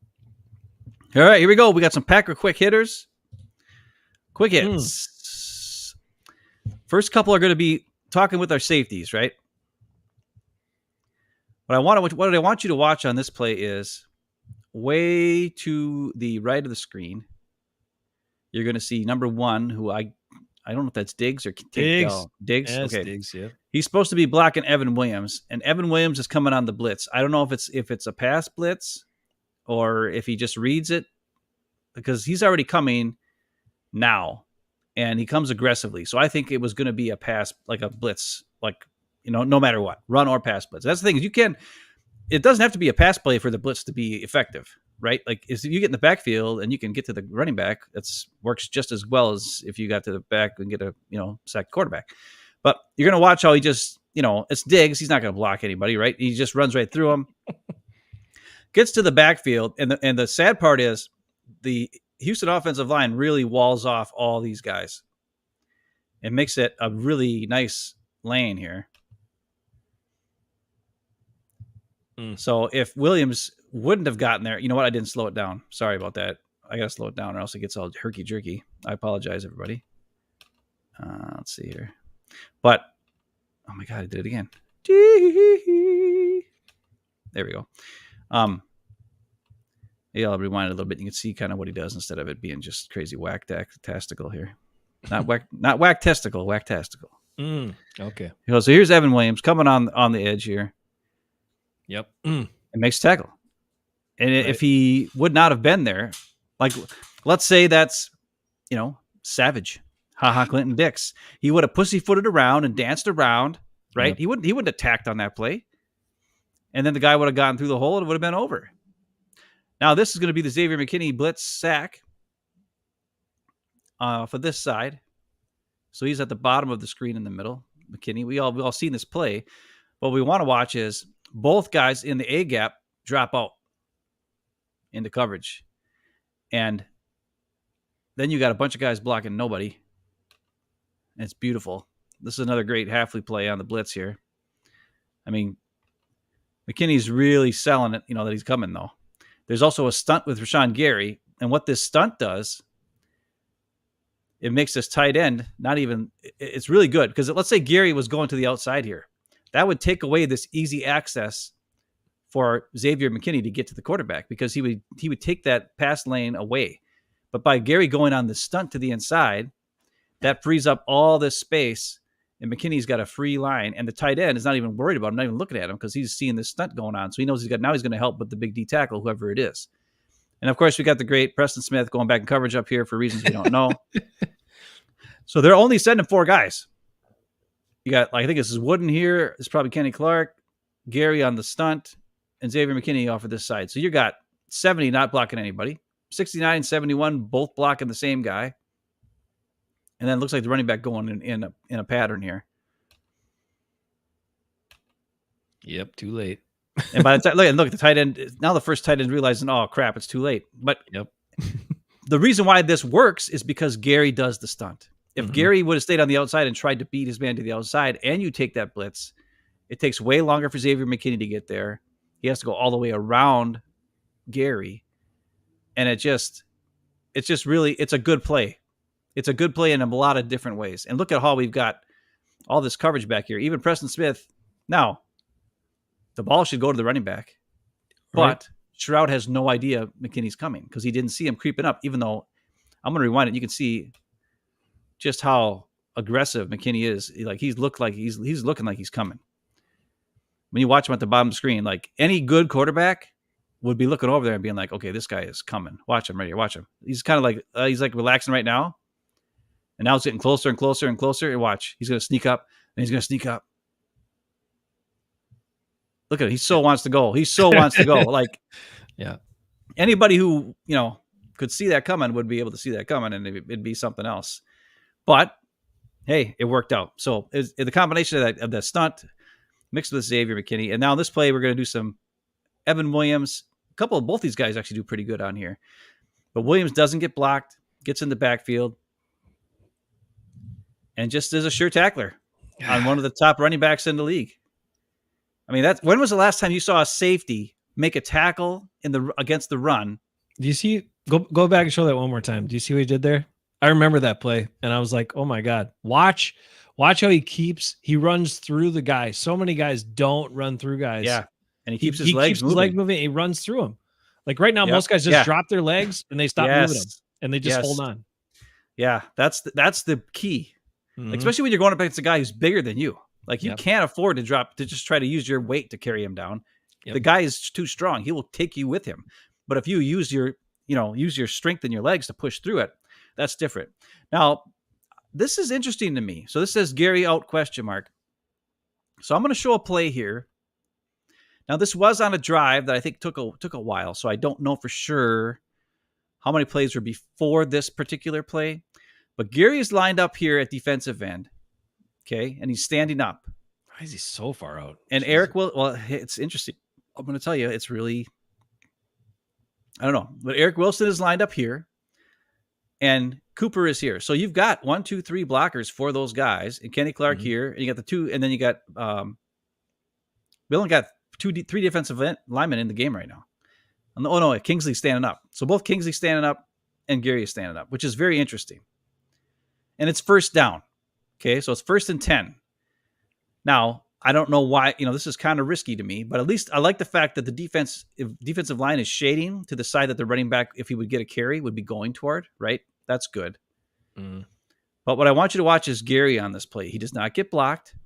All right, here we go. We got some Packer quick hitters. Quick hits. First couple are going to be talking with our safeties, right? What I want you to watch on this play is way to the right of the screen. You're going to see number one, who I don't know if that's Diggs or Diggs. Diggs. Yeah, okay. Diggs, yeah. He's supposed to be blocking Evan Williams, and Evan Williams is coming on the blitz. I don't know if it's a pass blitz or if he just reads it, because he's already coming now, and he comes aggressively. So I think it was going to be a pass, like a blitz, like, no matter what, run or pass blitz. That's the thing. It doesn't have to be a pass play for the blitz to be effective, right? Like, if you get in the backfield and you can get to the running back, that works just as well as if you got to the back and get a, sacked quarterback. But you're going to watch how he just, it's Diggs. He's not going to block anybody, right? He just runs right through him, gets to the backfield. And the sad part is the Houston offensive line really walls off all these guys. It makes it a really nice lane here. So if Williams wouldn't have gotten there, you know what? I didn't slow it down. Sorry about that. I got to slow it down or else it gets all herky-jerky. I apologize, everybody. Let's see here. But, oh my God, I did it again. There we go. Yeah, I'll rewind it a little bit. You can see kind of what he does instead of it being just crazy whack-tastical here. Not whack-testicle, whack-tastical. Okay. So here's Evan Williams coming on the edge here. Yep. It makes tackle. And right. If he would not have been there, like, let's say that's, Savage, Clinton Dix, he would have pussyfooted around and danced around, right? Yep. He wouldn't have tacked on that play. And then the guy would have gotten through the hole and it would have been over. Now, this is going to be the Xavier McKinney blitz sack for this side. So he's at the bottom of the screen in the middle. McKinney, we all seen this play. What we want to watch is both guys in the A gap drop out into coverage. And then you got a bunch of guys blocking nobody. And it's beautiful. This is another great Halfley play on the blitz here. I mean, McKinney's really selling it, that he's coming, though. There's also a stunt with Rashawn Gary. And what this stunt does, it makes this tight end it's really good. Because let's say Gary was going to the outside here. That would take away this easy access for Xavier McKinney to get to the quarterback, because he would take that pass lane away. But by Gary going on the stunt to the inside, that frees up all this space, and McKinney's got a free line, and the tight end is not even worried about him, not even looking at him, because he's seeing this stunt going on. So he knows he's going to help with the big D tackle, whoever it is. And of course, we got the great Preston Smith going back in coverage up here for reasons we don't know. So they're only sending 4 guys. You got, I think this is Wooden here. It's probably Kenny Clark, Gary on the stunt, and Xavier McKinney off of this side. So you got 70 not blocking anybody, 69, 71 both blocking the same guy, and then it looks like the running back going in a pattern here. Yep, too late. And by the time, look at the tight end. Now the first tight end realizing, oh crap, it's too late. But yep. The reason why this works is because Gary does the stunt. If Gary would have stayed on the outside and tried to beat his man to the outside, and you take that blitz, it takes way longer for Xavier McKinney to get there. He has to go all the way around Gary. And it's just really, it's a good play. It's a good play in a lot of different ways. And look at how we've got all this coverage back here. Even Preston Smith. Now, the ball should go to the running back, Right. but Stroud has no idea McKinney's coming because he didn't see him creeping up. Even though I'm going to rewind it, you can see just how aggressive McKinney is. Like he's looking like he's coming. When you watch him at the bottom of the screen, like any good quarterback would be looking over there and being like, okay, this guy is coming. Watch him right here. Watch him. He's kind of like, he's like relaxing right now. And now it's getting closer and closer and closer. And watch, he's going to sneak up and he's going to sneak up. Look at it. He so wants to go. He so wants to go. Like, yeah, anybody who, could see that coming would be able to see that coming and it'd be something else. But hey, it worked out. So the combination of that stunt mixed with Xavier McKinney. And now this play, we're going to do some Evan Williams. Both these guys actually do pretty good on here. But Williams doesn't get blocked, gets in the backfield, and just is a sure tackler on one of the top running backs in the league. I mean, when was the last time you saw a safety make a tackle against the run? Do you see? Go back and show that one more time. Do you see what he did there? I remember that play, and I was like, "Oh my god!" Watch how he runs through the guys. So many guys don't run through guys. Yeah, and he keeps his legs moving. He runs through them. Like right now, most guys just drop their legs and they stop moving them, and they just hold on. Yeah, that's the key. Mm-hmm. Especially when you're going up against a guy who's bigger than you. Like you can't afford to just try to use your weight to carry him down. Yep. The guy is too strong. He will take you with him. But if you use your strength in your legs to push through it, that's different. Now, this is interesting to me. So this says Gary out ? So I'm going to show a play here. Now this was on a drive that I think took a while. So I don't know for sure how many plays were before this particular play. But Gary is lined up here at defensive end. Okay, and he's standing up. Why is he so far out? And Eric it's interesting. I'm going to tell you, it's really, I don't know. But Eric Wilson is lined up here, and Cooper is here. So you've got 1, 2, 3 blockers for those guys, and Kenny Clark here, and you got the two, and then you got we only got 3 defensive linemen in the game right now. Oh no, Kingsley's standing up. So both Kingsley standing up and Gary is standing up, which is very interesting. And it's first down. Okay, so it's 1st and 10. Now, I don't know why, this is kind of risky to me, but at least I like the fact that the defensive line is shading to the side that the running back, if he would get a carry, would be going toward, right? That's good. Mm. But what I want you to watch is Gary on this play. He does not get blocked.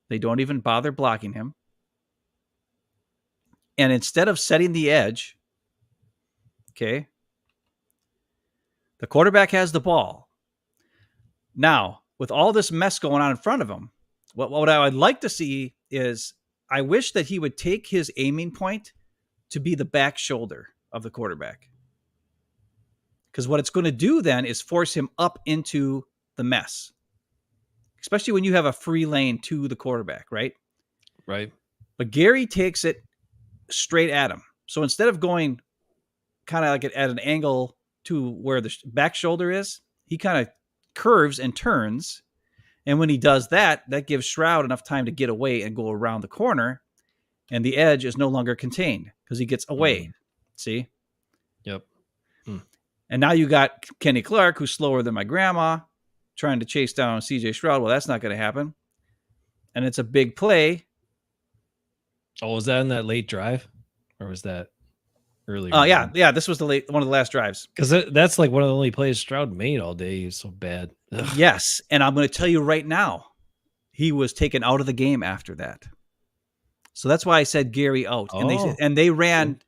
They don't even bother blocking him. And instead of setting the edge, okay, the quarterback has the ball. Now, with all this mess going on in front of him, what I would like to see is I wish that he would take his aiming point to be the back shoulder of the quarterback. Because what it's going to do then is force him up into the mess, especially when you have a free lane to the quarterback, right? Right. But Gary takes it straight at him. So instead of going kind of like at an angle to where the back shoulder is, he kind of curves and turns. And when he does that, that gives Stroud enough time to get away and go around the corner. And the edge is no longer contained because he gets away. Mm. See? Yep. Mm. And now you got Kenny Clark, who's slower than my grandma, trying to chase down CJ Stroud. Well, that's not going to happen. And it's a big play. Oh, was that in that late drive? Or was that earlier? Yeah. This was one of the last drives. Because that's like one of the only plays Stroud made all day. He was so bad. Ugh. Yes. And I'm going to tell you right now, he was taken out of the game after that. So that's why I said Gary out. Oh. And they ran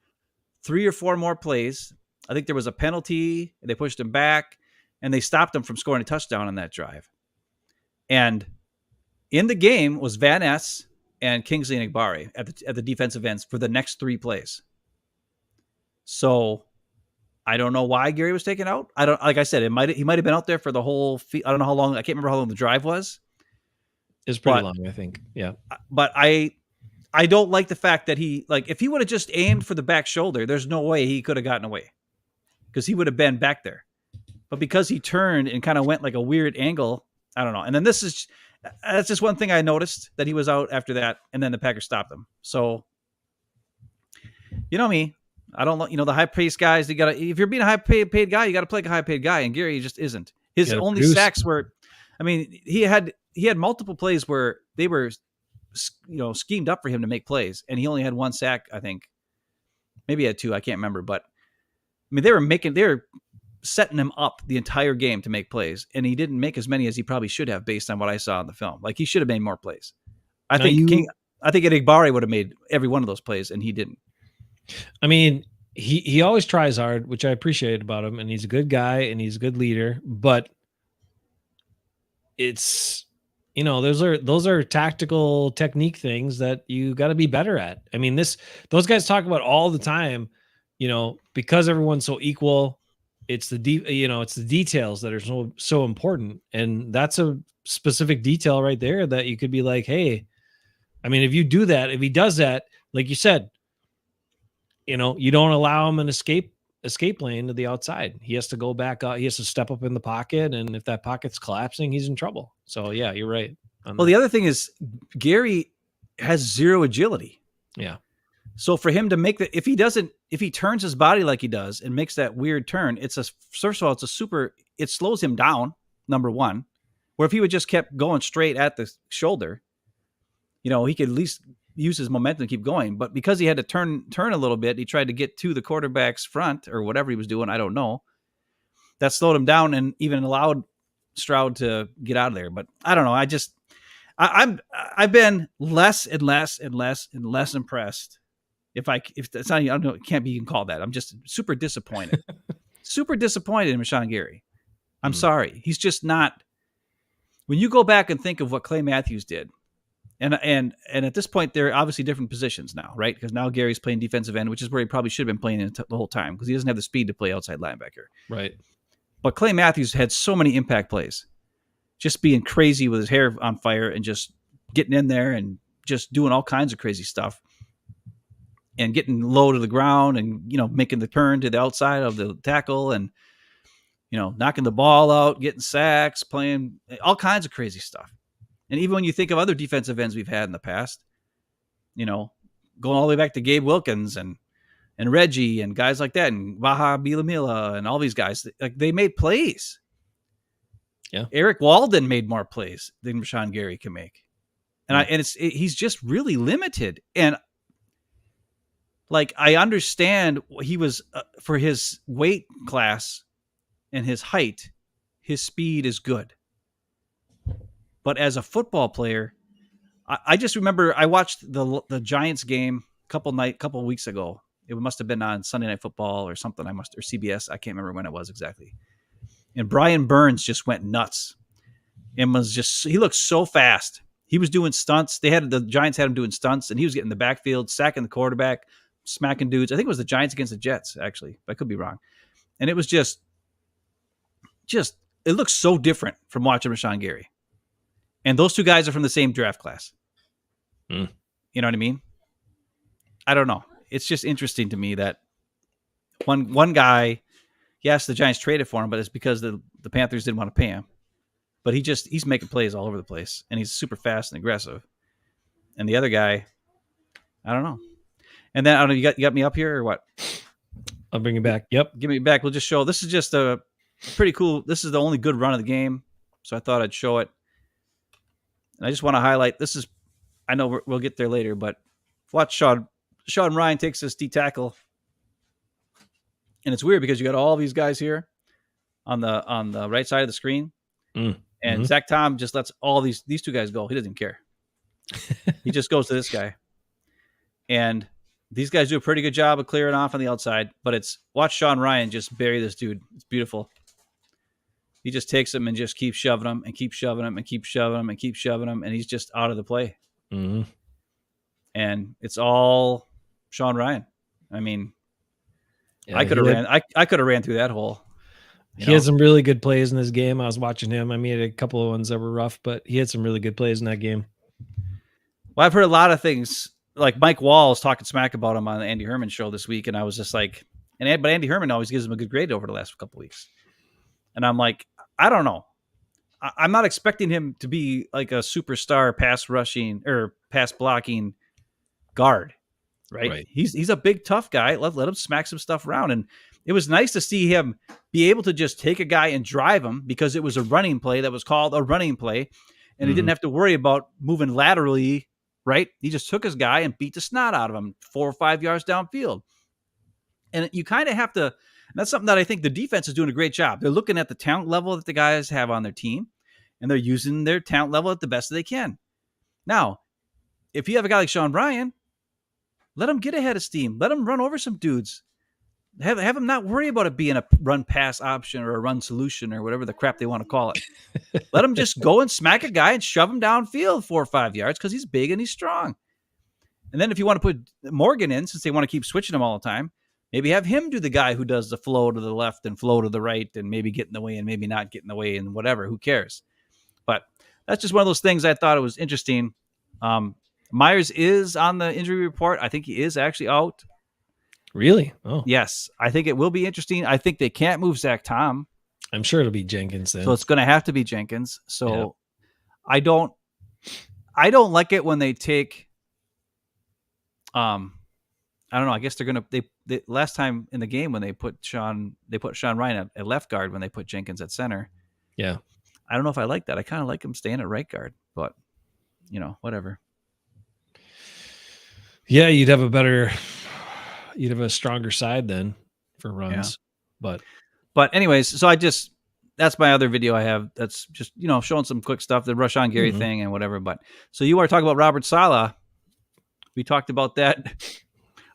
3 or 4 more plays. I think there was a penalty. They pushed him back, and they stopped him from scoring a touchdown on that drive. And in the game was Van Ness and Kingsley and Igbare at the defensive ends for the next 3 plays. So I don't know why Gary was taken out. Like I said, he might have been out there for the whole. I don't know how long. I can't remember how long the drive was. It was pretty long, I think. Yeah. But I don't like the fact that if he would have just aimed for the back shoulder, there's no way he could have gotten away because he would have been back there. But because he turned and kind of went like a weird angle, I don't know. And then that's just one thing I noticed, that he was out after that, and then the Packers stopped him. So, you know me, I don't like, the high-paced guys. If you're being a high-paid guy, you got to play like a high-paid guy, and Gary just isn't. His only sacks were, he he had multiple plays where they were, schemed up for him to make plays, and he only had 1 sack, I think. Maybe he had 2, I can't remember. But I mean, they were setting him up the entire game to make plays, and he didn't make as many as he probably should have based on what I saw in the film. Like, he should have made more plays. I think Igbare would have made every one of those plays, and he didn't. I mean, he always tries hard, which I appreciate about him, and he's a good guy and he's a good leader, but it's, those are tactical technique things that you got to be better at. I mean, those guys talk about all the time, because everyone's so equal, it's the it's the details that are so important. And that's a specific detail right there that you could be like, hey, I mean, if you do that, if he does that, like you said, you don't allow him an escape lane to the outside. He has to go back out. He has to step up in the pocket. And if that pocket's collapsing, he's in trouble. So yeah, you're right. Well, the other thing is Gary has 0 agility. Yeah. So for him to make if he turns his body like he does and makes that weird turn, first of all, it slows him down. Number one, where if he would just kept going straight at the shoulder, he could at least use his momentum to keep going. But because he had to turn a little bit, he tried to get to the quarterback's front or whatever he was doing. I don't know. That slowed him down and even allowed Stroud to get out of there. But I don't know. I've been less and less and less and less impressed. If that's not, I don't know, it can't be even called that. I'm just super disappointed. Super disappointed in Rashawn Gary. I'm sorry. He's just not. When you go back and think of what Clay Matthews did, and at this point, they're obviously different positions now, right? Because now Gary's playing defensive end, which is where he probably should have been playing the whole time because he doesn't have the speed to play outside linebacker. Right. But Clay Matthews had so many impact plays, just being crazy with his hair on fire and just getting in there and just doing all kinds of crazy stuff and getting low to the ground and, making the turn to the outside of the tackle and, knocking the ball out, getting sacks, playing all kinds of crazy stuff. And even when you think of other defensive ends we've had in the past, going all the way back to Gabe Wilkins and Reggie and guys like that and Baha Bilamila and all these guys, like they made plays. Yeah. Eric Walden made more plays than Rashawn Gary can make. And he's just really limited. And like, I understand he was for his weight class and his height, his speed is good. But as a football player, I just remember I watched the Giants game a couple weeks ago. It must have been on Sunday Night Football or something. Or CBS. I can't remember when it was exactly. And Brian Burns just went nuts and he looked so fast. He was doing stunts. The Giants had him doing stunts, and he was getting the backfield, sacking the quarterback, smacking dudes. I think it was the Giants against the Jets, actually. I could be wrong. And it was just it looks so different from watching Rashawn Gary. And those two guys are from the same draft class. You know what I mean? I don't know. It's just interesting to me that one guy, yes, the Giants traded for him, but it's because the Panthers didn't want to pay him. But he's making plays all over the place, and he's super fast and aggressive. And the other guy, I don't know. And then I don't know, you got me up here or what? I'll bring you back. Yep. Give me back. We'll just show. This is just a pretty cool. This is the only good run of the game, so I thought I'd show it. And I just want to highlight. This is. I know we'll get there later, but watch Sean Ryan takes this D tackle, and it's weird because you got all these guys here on the right side of the screen, and Zach Tom just lets all these two guys go. He doesn't even care. He just goes to this guy, and these guys do a pretty good job of clearing off on the outside. But watch Sean Ryan just bury this dude. It's beautiful. He just takes him and just keeps shoving him and keeps shoving him and keeps shoving him and keeps shoving him, and he's just out of the play. And it's all Sean Ryan. I mean, yeah, I could have ran through that hole. He had some really good plays in this game. I was watching him. I mean, he had a couple of ones that were rough, but he had some really good plays in that game. Well, I've heard a lot of things. Like Mike Wall was talking smack about him on the Andy Herman show this week, and I was just like, but Andy Herman always gives him a good grade over the last couple of weeks. And I'm like, I don't know. I'm not expecting him to be like a superstar pass rushing or pass blocking guard, right? He's a big, tough guy. Let him smack some stuff around. And it was nice to see him be able to just take a guy and drive him because it was a running play that was called a running play. and he didn't have to worry about moving laterally, right? He just took his guy and beat the snot out of him 4 or 5 yards downfield. And you kind of have to, and that's something that I think the defense is doing a great job. They're looking at the talent level that the guys have on their team, and they're using their talent level at the best that they can. Now, if you have a guy like Sean Bryan, let him get ahead of steam. Let him run over some dudes. Have him not worry about it being a run pass option or a run solution or whatever the crap they want to call it. Let him just go and smack a guy and shove him downfield 4 or 5 yards because he's big and he's strong. And then if you want to put Morgan in, since they want to keep switching him all the time, maybe have him do the guy who does the flow to the left and flow to the right and maybe get in the way and maybe not get in the way and whatever. Who cares? But that's just one of those things I thought it was interesting. Myers is on the injury report. I think he is actually out. Really? Oh, yes. I think it will be interesting. I think they can't move Zach Tom. I'm sure it'll be Jenkins then. So it's going to have to be Jenkins. So I don't like it when they take, I don't know. I guess they're going to, they last time in the game when they put Sean Ryan at left guard when they put Jenkins at center. Yeah. I don't know if I like that. I kind of like him staying at right guard, but whatever. Yeah. You'd have a stronger side then for runs, but anyways, so that's my other video I have. That's just, showing some quick stuff, the Rashawn Gary thing and whatever. But so you want to talk about Robert Saleh. We talked about that.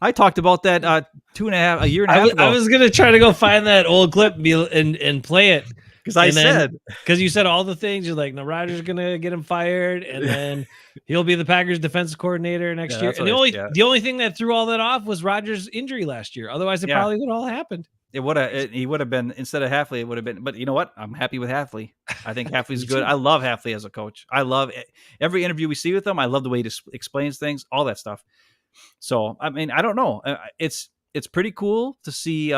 I talked about that a year and a half ago. I was going to try to go find that old clip and play it. Because you said all the things. You're like, no, Rodgers is going to get him fired, and then he'll be the Packers defensive coordinator next year. And the only thing that threw all that off was Rodgers' injury last year. Otherwise, it probably would all happened. He would have been, instead of Hafley, it would have been. But you know what? I'm happy with Hafley. I think Hafley's good. I love Hafley as a coach. I love every interview we see with him. I love the way he explains things, all that stuff. So, I mean, I don't know. It's pretty cool to see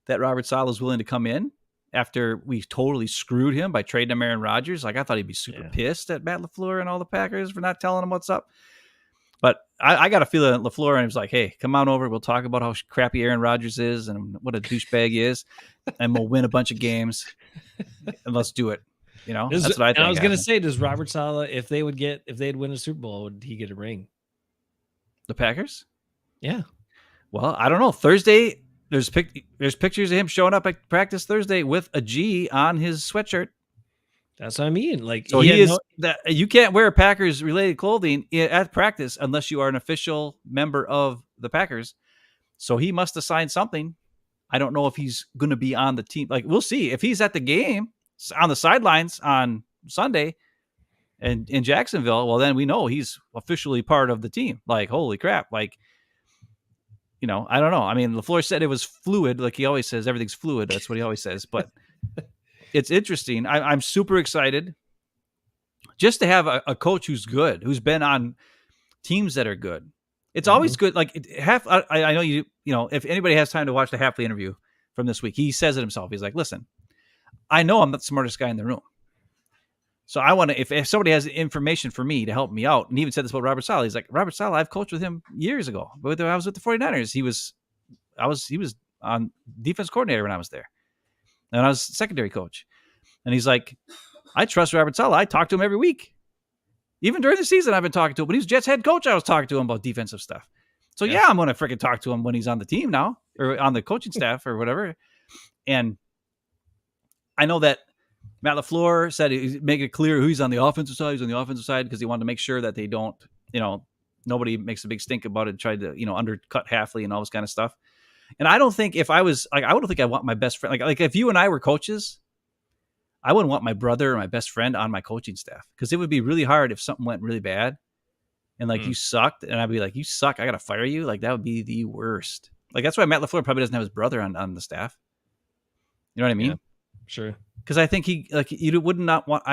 that Robert Saleh is willing to come in after we totally screwed him by trading him Aaron Rodgers. Like, I thought he'd be super pissed at Matt LaFleur and all the Packers for not telling him what's up. But I got a feeling that LaFleur and was like, hey, come on over. We'll talk about how crappy Aaron Rodgers is and what a douchebag he is. And we'll win a bunch of games. And let's do it. That's what I think. I was going to say, does Robert Saleh, if they'd win a Super Bowl, would he get a ring? The Packers? Yeah. Well, I don't know. Thursday, there's pictures of him showing up at practice Thursday with a G on his sweatshirt. That's what I mean. Like, so you can't wear Packers related clothing at practice unless you are an official member of the Packers. So he must have signed something. I don't know if he's going to be on the team. Like, we'll see if he's at the game on the sidelines on Sunday and in Jacksonville. Well, then we know he's officially part of the team. Like, holy crap. Like, I don't know. I mean, LaFleur said it was fluid. Like he always says, everything's fluid. That's what he always says. But it's interesting. I'm super excited just to have a coach who's good, who's been on teams that are good. It's always good. Like I know if anybody has time to watch the Hafley interview from this week, he says it himself. He's like, listen, I know I'm not the smartest guy in the room. So I want to, if somebody has information for me to help me out, and he even said this about Robert Saleh. He's like, Robert Saleh, I've coached with him years ago. But I was with the 49ers. He was on defense coordinator when I was there. And I was secondary coach. And he's like, I trust Robert Saleh. I talk to him every week. Even during the season, I've been talking to him. When he was Jets head coach, I was talking to him about defensive stuff. So yeah, I'm going to freaking talk to him when he's on the team now or on the coaching staff or whatever. And I know that Matt LaFleur said he's making it clear who he's on the offensive side. He's on the offensive side because he wanted to make sure that they don't, nobody makes a big stink about it and tried to, undercut Hafley and all this kind of stuff. And I don't think if I was like, I don't think I want my best friend. Like if you and I were coaches, I wouldn't want my brother or my best friend on my coaching staff because it would be really hard if something went really bad and like you sucked and I'd be like, you suck. I got to fire you. Like that would be the worst. Like that's why Matt LaFleur probably doesn't have his brother on the staff. You know what I mean? Yeah, sure. Because I think you would not want,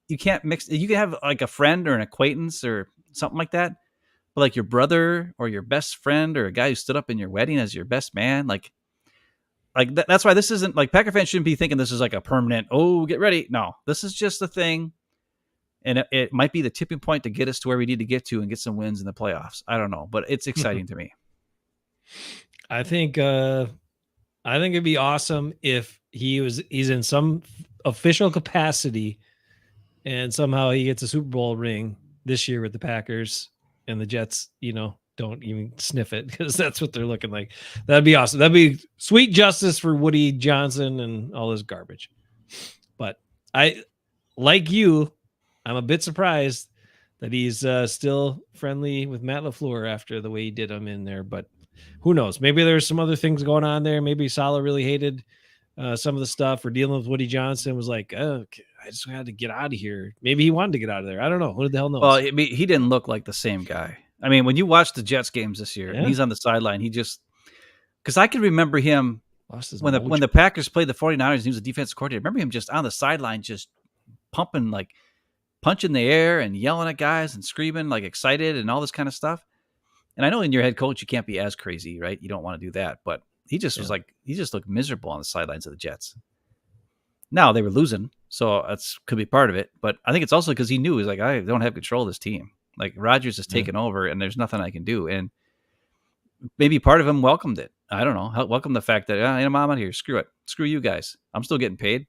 you can't mix, you can have like a friend or an acquaintance or something like that. But like your brother or your best friend or a guy who stood up in your wedding as your best man, that's why this isn't like Packer fans shouldn't be thinking this is like a permanent, get ready. No, this is just a thing. And it might be the tipping point to get us to where we need to get to and get some wins in the playoffs. I don't know, but it's exciting to me. I think it'd be awesome if he's in some official capacity and somehow he gets a Super Bowl ring this year with the Packers, and the Jets, don't even sniff it because that's what they're looking like. That'd be awesome. That'd be sweet justice for Woody Johnson and all this garbage. But I, like you, I'm a bit surprised that he's still friendly with Matt LaFleur after the way he did him in there. But who knows? Maybe there's some other things going on there. Maybe Saleh really hated some of the stuff, or dealing with Woody Johnson was like, oh, I just had to get out of here. Maybe he wanted to get out of there. I don't know. Who the hell knows? Well, I mean, he didn't look like the same guy. I mean, when you watch the Jets games this year, and he's on the sideline, he just because I can remember him when the Packers played the 49ers and he was a defensive coordinator. I remember him just on the sideline, just pumping, like punching the air and yelling at guys and screaming, like excited and all this kind of stuff. And I know in your head coach, you can't be as crazy, right? You don't want to do that. But he just was like, he just looked miserable on the sidelines of the Jets. Now they were losing, so that's could be part of it. But I think it's also because he knew he's like, I don't have control of this team. Like Rodgers is taking over, and there's nothing I can do. And maybe part of him welcomed it. I don't know. Welcome the fact that I'm out here. Screw it. Screw you guys. I'm still getting paid.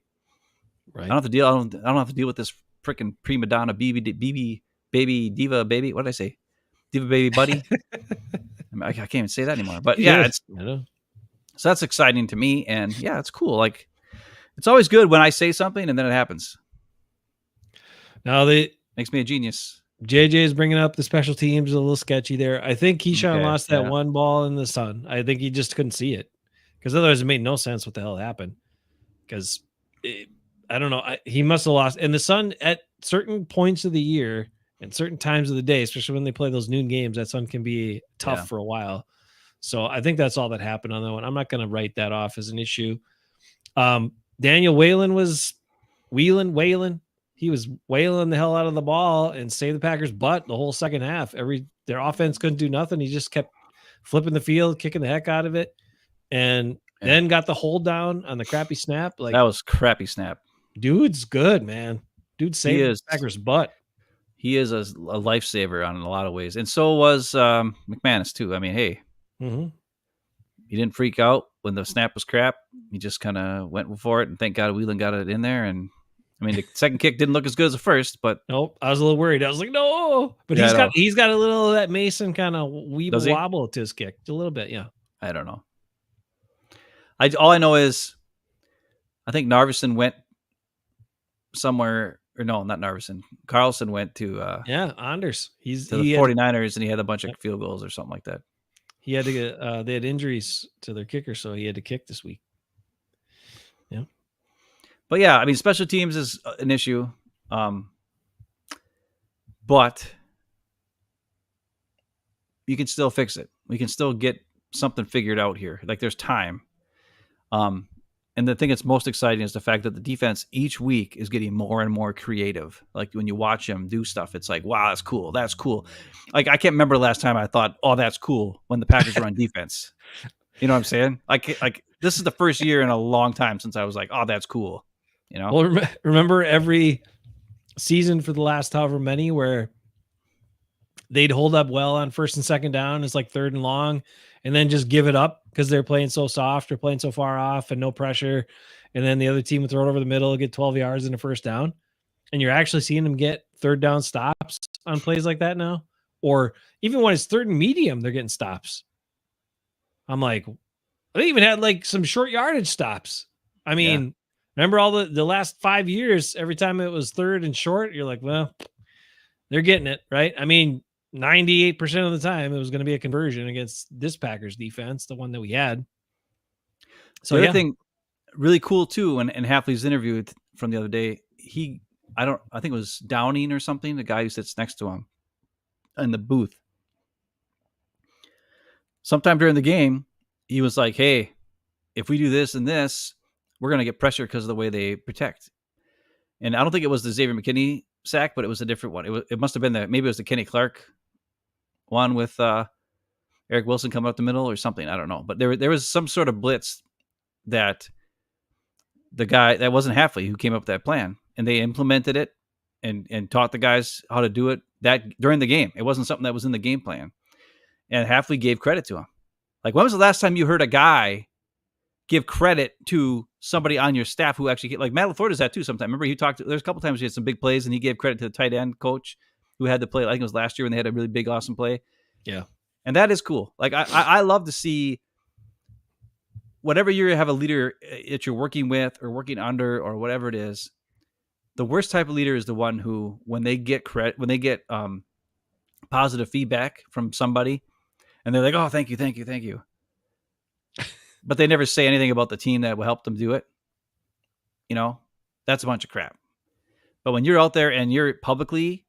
Right. I don't have to deal. I don't have to deal with this freaking prima donna BB baby diva baby. What did I say? Diva baby buddy. I can't even say that anymore. But yeah, so that's exciting to me, and yeah, it's cool. Like it's always good when I say something and then it happens. Now makes me a genius. JJ is bringing up the special teams a little sketchy there. I think Keyshawn lost that one ball in the sun. I think he just couldn't see it because otherwise it made no sense what the hell happened. Because I don't know. He must have lost. And the sun at certain points of the year and certain times of the day, especially when they play those noon games, that sun can be tough for a while. So I think that's all that happened on that one. I'm not going to write that off as an issue. Daniel Whalen was wailing. He was wailing the hell out of the ball and saved the Packers' butt the whole second half. Their offense couldn't do nothing. He just kept flipping the field, kicking the heck out of it, and then got the hold down on the crappy snap. Like that was crappy snap. Dude's good, man. Dude saved the Packers' butt. He is a lifesaver in a lot of ways, and so was McManus too. I mean, hey, he didn't freak out when the snap was crap. He just kind of went for it, and thank God Whelan got it in there. And I mean, the second kick didn't look as good as the first, but nope, I was a little worried. I was like, no, but he's got a little of that Mason kind of weeble wobble to his kick, a little bit, yeah. I don't know. All I know is, I think Narveson went somewhere, or no, not Narveson. Carlson went to Anders. He's to the 49ers, and he had a bunch of field goals or something like that. He had to get. They had injuries to their kicker, so he had to kick this week. Yeah. But yeah, I mean, special teams is an issue, but you can still fix it. We can still get something figured out here. Like there's time. And the thing that's most exciting is the fact that the defense each week is getting more and more creative. Like when you watch them do stuff, it's like, wow, that's cool. That's cool. Like I can't remember the last time I thought, oh, that's cool when the Packers were on defense. You know what I'm saying? Like this is the first year in a long time since I was like, oh, that's cool. You know? Well, remember every season for the last however many where they'd hold up well on first and second down. It's like third and long, and then just give it up because they're playing so soft or playing so far off and no pressure. And then the other team would throw it over the middle, get 12 yards in a first down. And you're actually seeing them get third down stops on plays like that now. Or even when it's third and medium, they're getting stops. I'm like, they even had like some short yardage stops. I mean, remember all the last 5 years, every time it was third and short, you're like, well, they're getting it, right? I mean, 98% of the time it was going to be a conversion against this Packers defense, the one that we had. So the other thing really cool too, and Hafley's interview from the other day, I think it was Downing or something, the guy who sits next to him in the booth. Sometime during the game, he was like, hey, if we do this and this, we're going to get pressure because of the way they protect. And I don't think it was the Xavier McKinney sack, but it was a different one. It must have been maybe it was the Kenny Clark one with Eric Wilson coming up the middle or something. I don't know. But there was some sort of blitz that the guy, that wasn't Hafley who came up with that plan. And they implemented it and taught the guys how to do it that during the game. It wasn't something that was in the game plan. And Hafley gave credit to him. Like, when was the last time you heard a guy give credit to somebody on your staff who actually, like Matt LaFleur does that too sometimes. Remember, there's a couple times he had some big plays and he gave credit to the tight end coach who had the play. I think it was last year when they had a really big, awesome play. Yeah. And that is cool. Like I love to see whatever you have a leader that you're working with or working under or whatever it is. The worst type of leader is the one who, when they get positive feedback from somebody, and they're like, "Oh, thank you, thank you, thank you," but they never say anything about the team that will help them do it. That's a bunch of crap. But when you're out there and you're publicly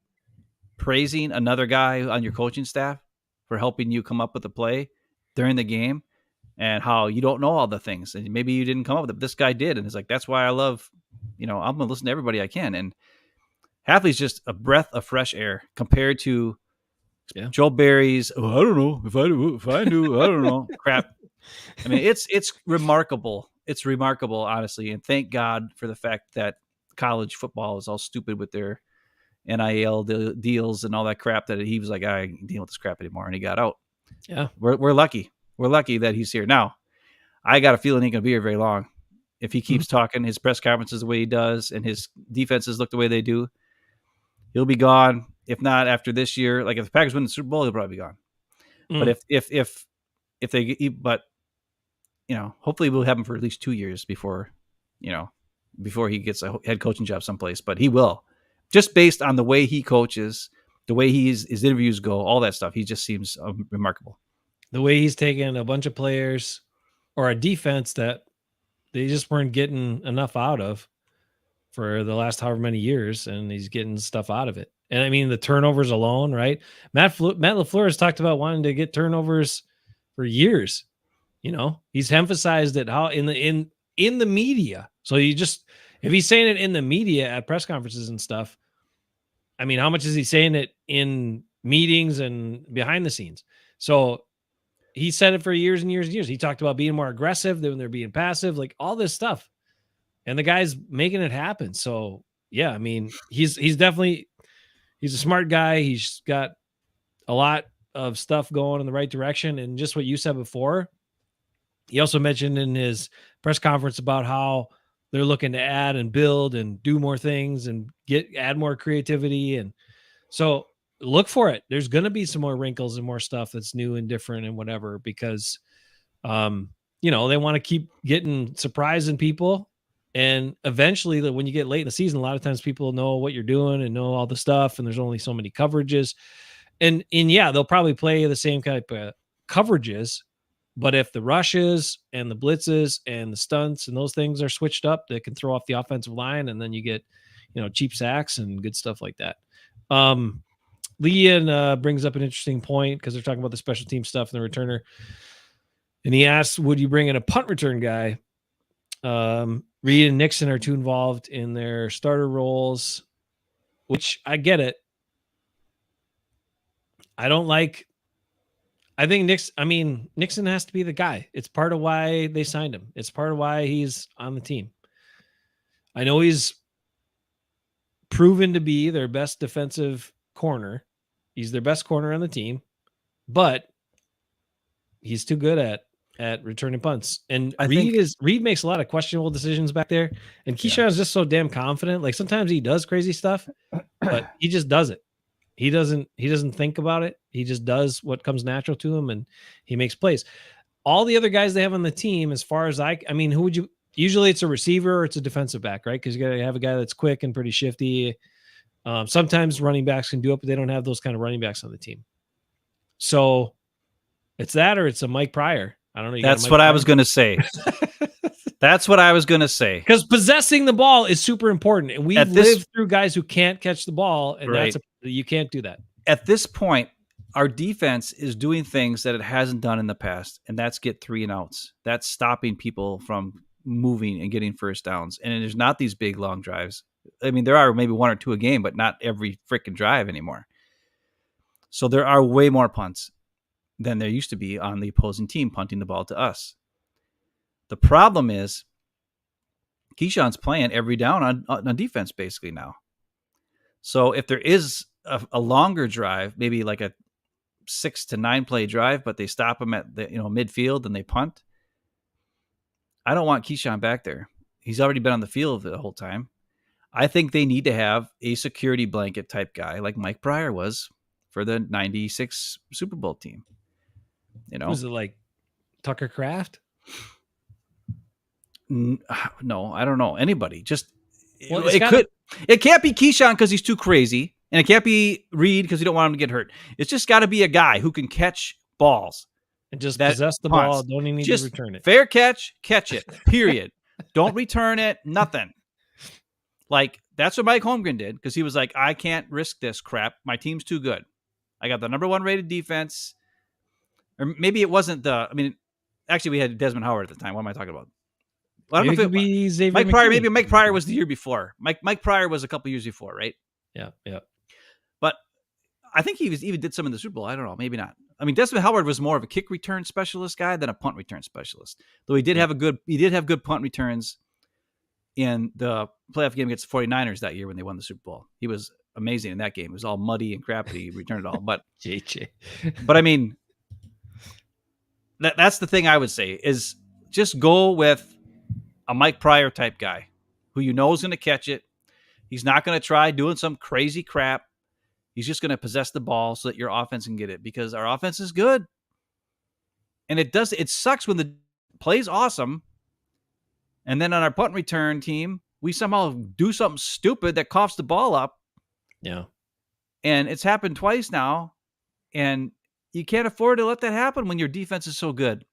praising another guy on your coaching staff for helping you come up with a play during the game, and how you don't know all the things, and maybe you didn't come up with it, but this guy did, and it's like, that's why I love, I'm gonna listen to everybody I can. And Hafley's just a breath of fresh air compared to Joe Barry's, I don't know if I knew I don't know crap. I mean, it's remarkable. It's remarkable, honestly, and thank God for the fact that college football is all stupid with their NIL deals and all that crap, that he was like, I ain't dealing with this crap anymore, and he got out. Yeah, we're lucky. We're lucky that he's here now. I got a feeling he ain't gonna be here very long. If he keeps talking, his press conferences the way he does, and his defenses look the way they do, he'll be gone. If not after this year, like if the Packers win the Super Bowl, he'll probably be gone. But if they, but hopefully we'll have him for at least 2 years before he gets a head coaching job someplace. But he will, just based on the way he coaches, the way his interviews go, all that stuff. He just seems remarkable. The way he's taken a bunch of players or a defense that they just weren't getting enough out of for the last however many years, and he's getting stuff out of it. And I mean, the turnovers alone, right? Matt LaFleur has talked about wanting to get turnovers for years. He's emphasized it how in the media. So if he's saying it in the media at press conferences and stuff, I mean, how much is he saying it in meetings and behind the scenes? So he said it for years and years and years. He talked about being more aggressive than they're being passive, like all this stuff. And the guy's making it happen. So yeah, I mean, he's a smart guy. He's got a lot of stuff going in the right direction. And just what you said before, he also mentioned in his press conference about how they're looking to add and build and do more things and add more creativity. And so look for it. There's going to be some more wrinkles and more stuff that's new and different and whatever, because, they want to keep getting surprising people. And eventually, when you get late in the season, a lot of times people know what you're doing and know all the stuff, and there's only so many coverages. And yeah, they'll probably play the same type of coverages, but if the rushes and the blitzes and the stunts and those things are switched up, they can throw off the offensive line, and then you get, cheap sacks and good stuff like that. Leon brings up an interesting point because they're talking about the special team stuff and the returner. And he asks, would you bring in a punt return guy? Reed and Nixon are too involved in their starter roles, which I get it. I think Nixon has to be the guy. It's part of why they signed him. It's part of why he's on the team. I know he's proven to be their best defensive corner. He's their best corner on the team, but he's too good at returning punts. And Reed makes a lot of questionable decisions back there. And Keyshawn's just so damn confident. Like sometimes he does crazy stuff, but he just does it. He doesn't think about it. He just does what comes natural to him, and he makes plays. All the other guys they have on the team, as far as who would you, usually it's a receiver or it's a defensive back, right? Because you got to have a guy that's quick and pretty shifty. Sometimes running backs can do it, but they don't have those kind of running backs on the team. So it's that, or it's a Mike Pryor. I don't know. That's what I was going to say. That's what I was going to say. Because possessing the ball is super important. And we've lived through guys who can't catch the ball, and right. You can't do that. At this point, our defense is doing things that it hasn't done in the past, and that's get 3 and outs. That's stopping people from moving and getting first downs. And there's not these big, long drives. I mean, there are maybe 1 or 2 a game, but not every freaking drive anymore. So there are way more punts than there used to be on the opposing team punting the ball to us. The problem is Keyshawn's playing every down on defense basically now. So if there is a longer drive, maybe like a 6 to 9 play drive, but they stop them at the midfield and they punt, I don't want Keyshawn back there. He's already been on the field the whole time. I think they need to have a security blanket type guy like Mike Pryor was for the 96 Super Bowl team. You know? Was it like Tucker Kraft? No, I don't know. Anybody. Just Well, it can't be Keyshawn because he's too crazy. And it can't be Reed because you don't want him to get hurt. It's just got to be a guy who can catch balls. and just possess the ball. Don't even need just to return it. Fair catch it. Period. Don't return it. Nothing. Like, that's what Mike Holmgren did because he was like, I can't risk this crap. My team's too good. I got the number 1 rated defense. Or maybe it wasn't actually we had Desmond Howard at the time. What am I talking about? Well, I don't know if it be Xavier Mike Pryor. McKinney. Maybe Mike Pryor was the year before. Mike Pryor was a couple years before, right? Yeah. But I think he even did some in the Super Bowl. I don't know. Maybe not. I mean, Desmond Howard was more of a kick return specialist guy than a punt return specialist. Though he did have good punt returns in the playoff game against the 49ers that year when they won the Super Bowl. He was amazing in that game. It was all muddy and crappy. He returned it all. But JJ. But I mean, that's the thing I would say is just go with a Mike Pryor type guy who you know is going to catch it. He's not going to try doing some crazy crap. He's just going to possess the ball so that your offense can get it because our offense is good. And it sucks when the play's awesome. And then on our punt return team, we somehow do something stupid that coughs the ball up. Yeah. And it's happened twice now. And you can't afford to let that happen when your defense is so good.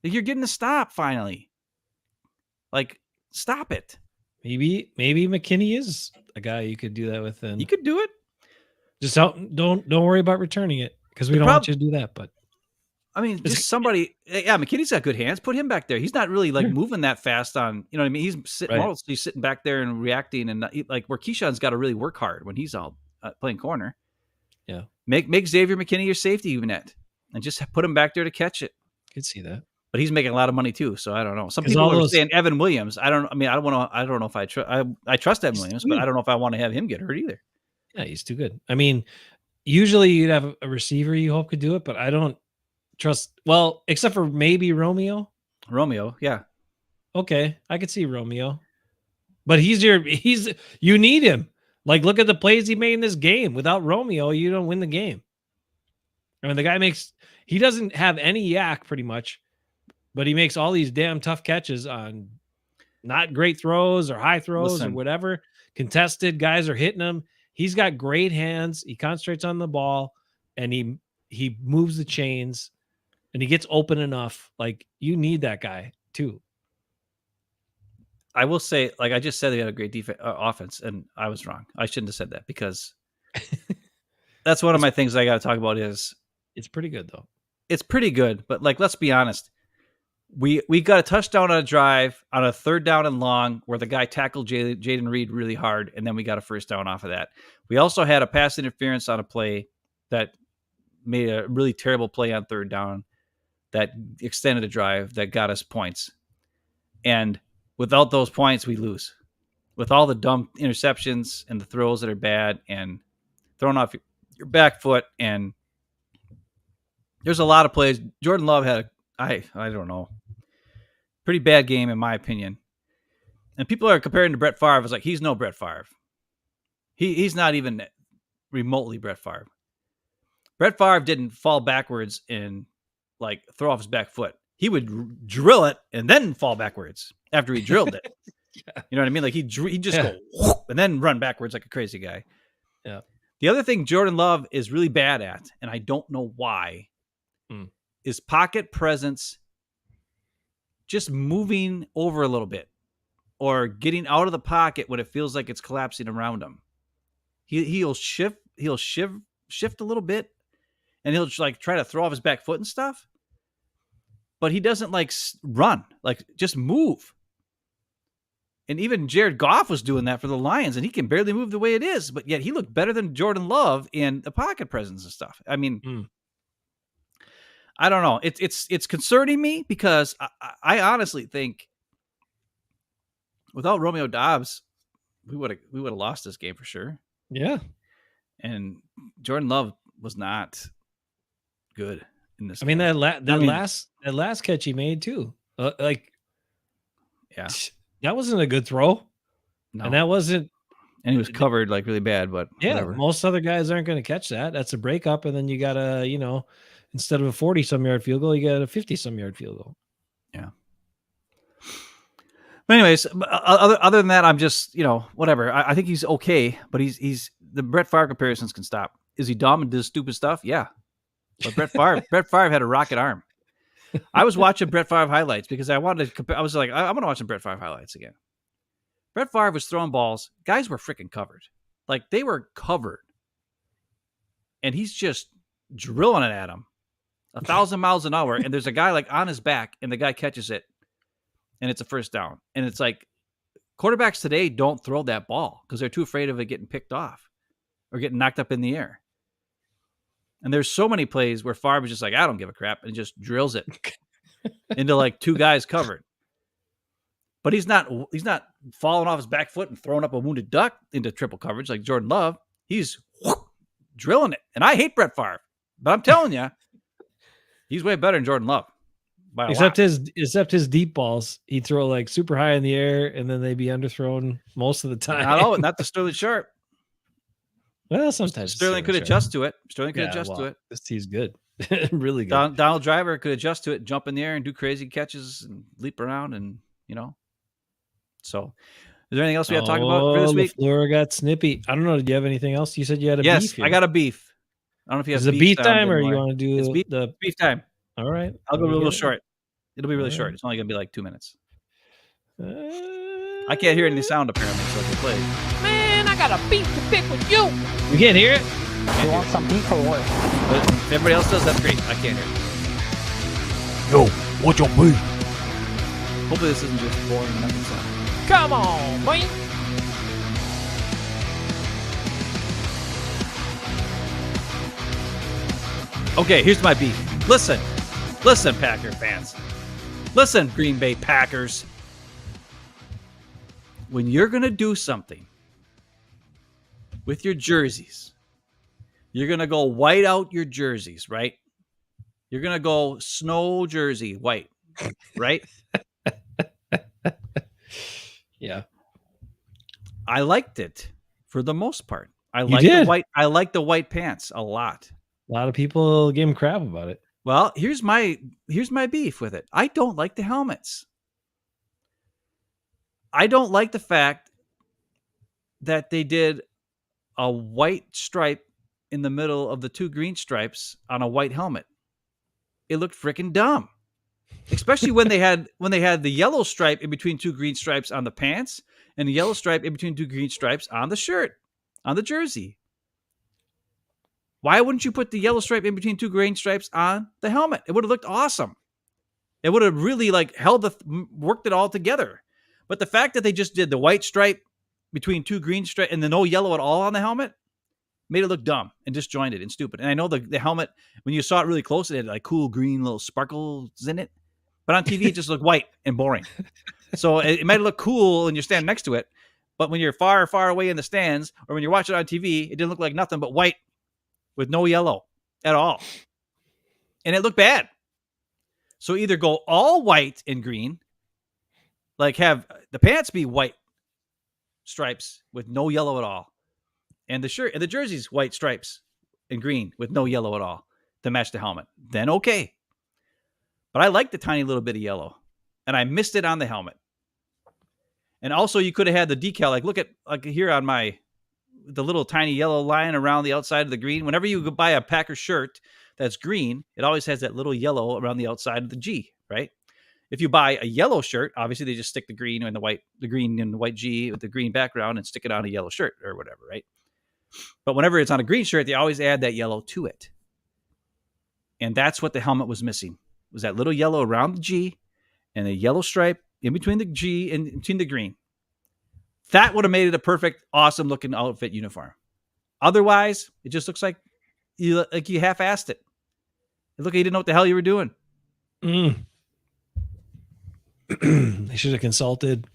You're getting a stop finally. Like, stop it. Maybe McKinney is a guy you could do that with. And you could do it. Just don't worry about returning it because we don't want you to do that. But I mean, just somebody. Yeah, McKinney's got good hands. Put him back there. He's not really like moving that fast on. You know what I mean? He's mostly sitting back there and reacting, and like where Keyshawn's got to really work hard when he's all playing corner. Yeah, make Xavier McKinney your safety net, and just put him back there to catch it. Could see that. But he's making a lot of money too, so I don't know. Some people are saying Evan Williams. I don't know if I trust Evan Williams, but I don't know if I want to have him get hurt either. Yeah, he's too good. I mean, usually you'd have a receiver you hope could do it, but I don't trust. Well, except for maybe Romeo. Romeo, yeah. Okay, I could see Romeo, but you need him. Like, look at the plays he made in this game. Without Romeo, you don't win the game. I mean, the guy he doesn't have any yak pretty much, but he makes all these damn tough catches on not great throws or high throws or whatever. Contested guys are hitting him. He's got great hands. He concentrates on the ball and he moves the chains and he gets open enough. Like, you need that guy too. I will say, like I just said, they had a great offense, and I was wrong. I shouldn't have said that because that's one of my things I got to talk about. Is it's pretty good though. It's pretty good, but like, let's be honest. We got a touchdown on a drive on a 3rd down and long where the guy tackled Jaden Reed really hard, and then we got a 1st down off of that. We also had a pass interference on a play that made a really terrible play on 3rd down that extended a drive that got us points. And without those points, we lose. With all the dumb interceptions and the throws that are bad and throwing off your back foot, and there's a lot of plays. Jordan Love had I don't know, pretty bad game in my opinion. And people are comparing to Brett Favre. I was like, he's no Brett Favre. He's not even remotely Brett Favre. Brett Favre didn't fall backwards and like throw off his back foot. He would drill it and then fall backwards after he drilled it. Yeah. You know what I mean? Like he just go whoop, and then run backwards like a crazy guy. Yeah. The other thing Jordan Love is really bad at, and I don't know why, is pocket presence, just moving over a little bit or getting out of the pocket when it feels like it's collapsing around him. He'll shift a little bit, and he'll like try to throw off his back foot and stuff. But he doesn't like run, like just move. And even Jared Goff was doing that for the Lions, and he can barely move the way it is, but yet he looked better than Jordan Love in the pocket presence and stuff. I mean, I don't know. It's concerning me because I honestly think without Romeo Doubs, we would have lost this game for sure. Yeah. And Jordan Love was not good in this. I mean, that last catch he made too. Like Yeah. That wasn't a good throw. No. And that wasn't. And he was covered like really bad, but Yeah, whatever. most other guys aren't going to catch that. That's a breakup, and then you got a, instead of a 40-some yard field goal, you got a 50-some yard field goal. Yeah. But anyways, other than that, I'm just, whatever. I think he's okay, but he's the Brett Favre comparisons can stop. Is he dumb and does stupid stuff? Yeah. But Brett Favre had a rocket arm. I was watching Brett Favre highlights because I wanted to compare. I was like, I'm going to watch some Brett Favre highlights again. Brett Favre was throwing balls. Guys were freaking covered. Like, they were covered. And he's just drilling it at them 1,000 miles an hour. And there's a guy like on his back, and the guy catches it, and it's a first down. And it's like, quarterbacks today don't throw that ball because they're too afraid of it getting picked off or getting knocked up in the air. And there's so many plays where Favre is just like, I don't give a crap, and just drills it into like two guys covered. But he's not falling off his back foot and throwing up a wounded duck into triple coverage like Jordan Love. He's drilling it. And I hate Brett Favre, but I'm telling you, he's way better than Jordan Love. Except his deep balls, he'd throw like super high in the air, and then they'd be underthrown most of the time. Not the Sterling Sharp. Well, sometimes Sterling could adjust to it. To it. He's good. Really good. Donald Driver could adjust to it, jump in the air and do crazy catches and leap around and, So, is there anything else we have to talk about for this week? LaFleur got snippy. I don't know. Did you have anything else? You said you had a beef. Yes, here. I got a beef. I don't know if you have Is it beef time or you want to do beef time? All right. I'll go a little short. It'll be really short. It's only going to be like 2 minutes. I can't hear any sound apparently, so I can play. Man, I got a beef to pick with you. You can't hear it? You want some beef or what? But if everybody else does, that's great. I can't hear it. Yo, what's your beef? Hopefully this isn't just boring nothing sound. Come on, man. Okay, here's my beef. Listen, Packer fans. Listen, Green Bay Packers. When you're going to do something with your jerseys, you're going to go white out your jerseys, right? You're going to go snow jersey white, right? Yeah. I liked it for the most part. I like the white pants a lot. A lot of people give him crap about it. Well, here's my beef with it. I don't like the helmets. I don't like the fact that they did a white stripe in the middle of the two green stripes on a white helmet. It looked freaking dumb. Especially when they had the yellow stripe in between two green stripes on the pants and the yellow stripe in between two green stripes on the shirt, on the jersey. Why wouldn't you put the yellow stripe in between two green stripes on the helmet? It would have looked awesome. It would have really worked it all together. But the fact that they just did the white stripe between two green stripes and the no yellow at all on the helmet made it look dumb and disjointed and stupid. And I know the helmet, when you saw it really close, it had like cool green little sparkles in it. But on TV, it just looked white and boring. So it might look cool when you're standing next to it. But when you're far, far away in the stands or when you're watching it on TV, it didn't look like nothing but white with no yellow at all. And it looked bad. So either go all white and green, like have the pants be white stripes with no yellow at all, and the shirt and the jersey's white stripes and green with no yellow at all to match the helmet. Then okay. But I like the tiny little bit of yellow, and I missed it on the helmet. And also, you could have had the decal. Like, look at here on the little tiny yellow line around the outside of the green. Whenever you buy a Packer shirt that's green, it always has that little yellow around the outside of the G, right? If you buy a yellow shirt, obviously they just stick the green and the green and the white G with the green background and stick it on a yellow shirt or whatever, right? But whenever it's on a green shirt, they always add that yellow to it. And that's what the helmet was missing, was that little yellow around the G and a yellow stripe in between the G and in between the green. That would have made it a perfect, awesome looking outfit uniform. Otherwise, it just looks like you half-assed it. It looked like you didn't know what the hell you were doing. They should have consulted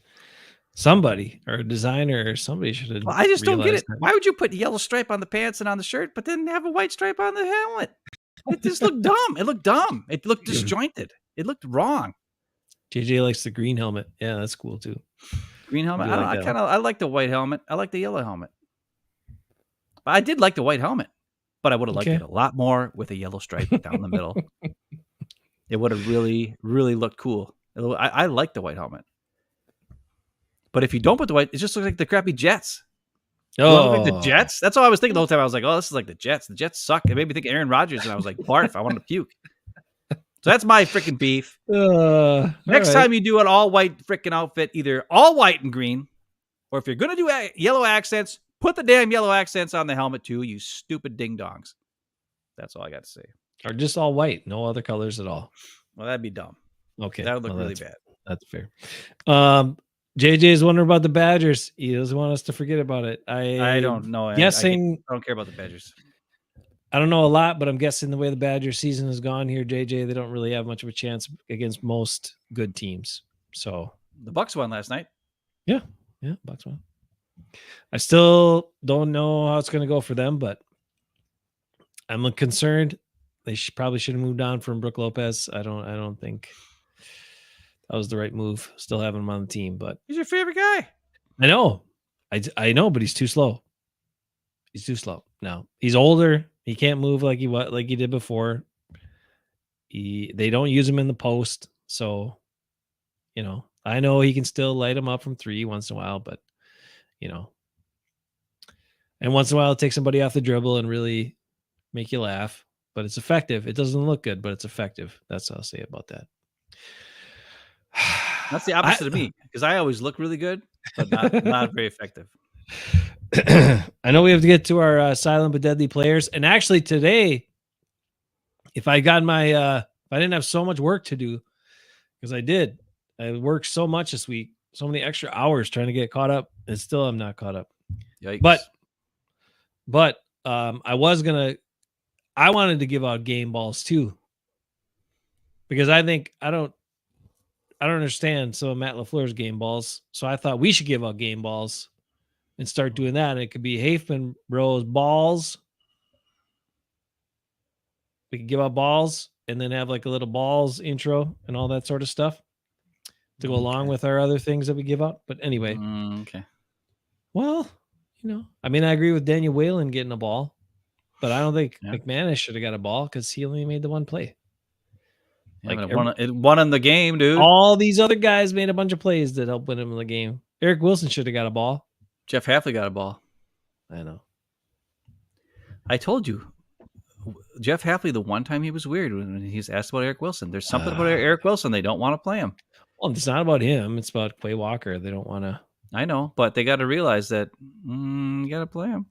somebody or a designer or somebody should have. Well, I just don't get it. That. Why would you put yellow stripe on the pants and on the shirt, but then have a white stripe on the helmet? It just looked dumb. It looked dumb. It looked disjointed. It looked wrong. JJ likes the green helmet. Yeah, that's cool too. Green helmet. do like that one. I like the white helmet. I like the yellow helmet. But I did like the white helmet, but I would have liked Okay. it a lot more with a yellow stripe down the middle. It would have really, really looked cool. I like the white helmet. But if you don't put the white, it just looks like the crappy Jets. You want to look like the Jets? That's all I was thinking the whole time. I was like, oh, this is like the Jets. The Jets suck. It made me think of Aaron Rodgers, and I was like, barf. I wanted to puke. So that's my freaking beef. Next time you do an all white freaking outfit, either all white and green, or if you're going to do yellow accents, put the damn yellow accents on the helmet too, you stupid ding dongs. That's all I got to say. Or just all white, no other colors at all. Well, that'd be dumb. Okay. That would look really bad. That's fair. JJ is wondering about the Badgers. He doesn't want us to forget about it. I don't know. Guessing, I don't care about the Badgers. I don't know a lot, but I'm guessing the way the Badgers season has gone here, JJ, they don't really have much of a chance against most good teams. So the Bucks won last night. Yeah, Bucks won. I still don't know how it's going to go for them, but I'm concerned. They probably should have moved on from Brook Lopez. I don't think that was the right move. Still having him on the team, but he's your favorite guy. I know, I know, but he's too slow. He's too slow now. He's older. He can't move like he did before. They don't use him in the post, so I know he can still light him up from 3 once in a while, but and once in a while it takes somebody off the dribble and really make you laugh. But it's effective. It doesn't look good, but it's effective. That's what I'll say about that. That's the opposite of me, because I always look really good, but not very effective. I know we have to get to our silent but deadly players. And actually today, if I got if I didn't have so much work to do, because I worked so much this week, so many extra hours trying to get caught up, and still I'm not caught up. Yikes. But I wanted to give out game balls too, because I don't understand some of Matt LaFleur's game balls. So I thought we should give out game balls and start doing that. And it could be Hafman Bros balls. We could give out balls and then have like a little balls intro and all that sort of stuff to go along with our other things that we give out. But anyway, okay. Well, I mean, I agree with Daniel Whalen getting a ball, but I don't think McManus should have got a ball because he only made the one play. Yeah, it won in the game, dude. All these other guys made a bunch of plays that helped win him in the game. Eric Wilson should have got a ball. Jeff Hafley got a ball. I know. I told you, Jeff Hafley, the one time he was weird when he's asked about Eric Wilson. There's something about Eric Wilson. They don't want to play him. Well, it's not about him. It's about Quay Walker. They don't want to. I know, but they got to realize that you got to play him.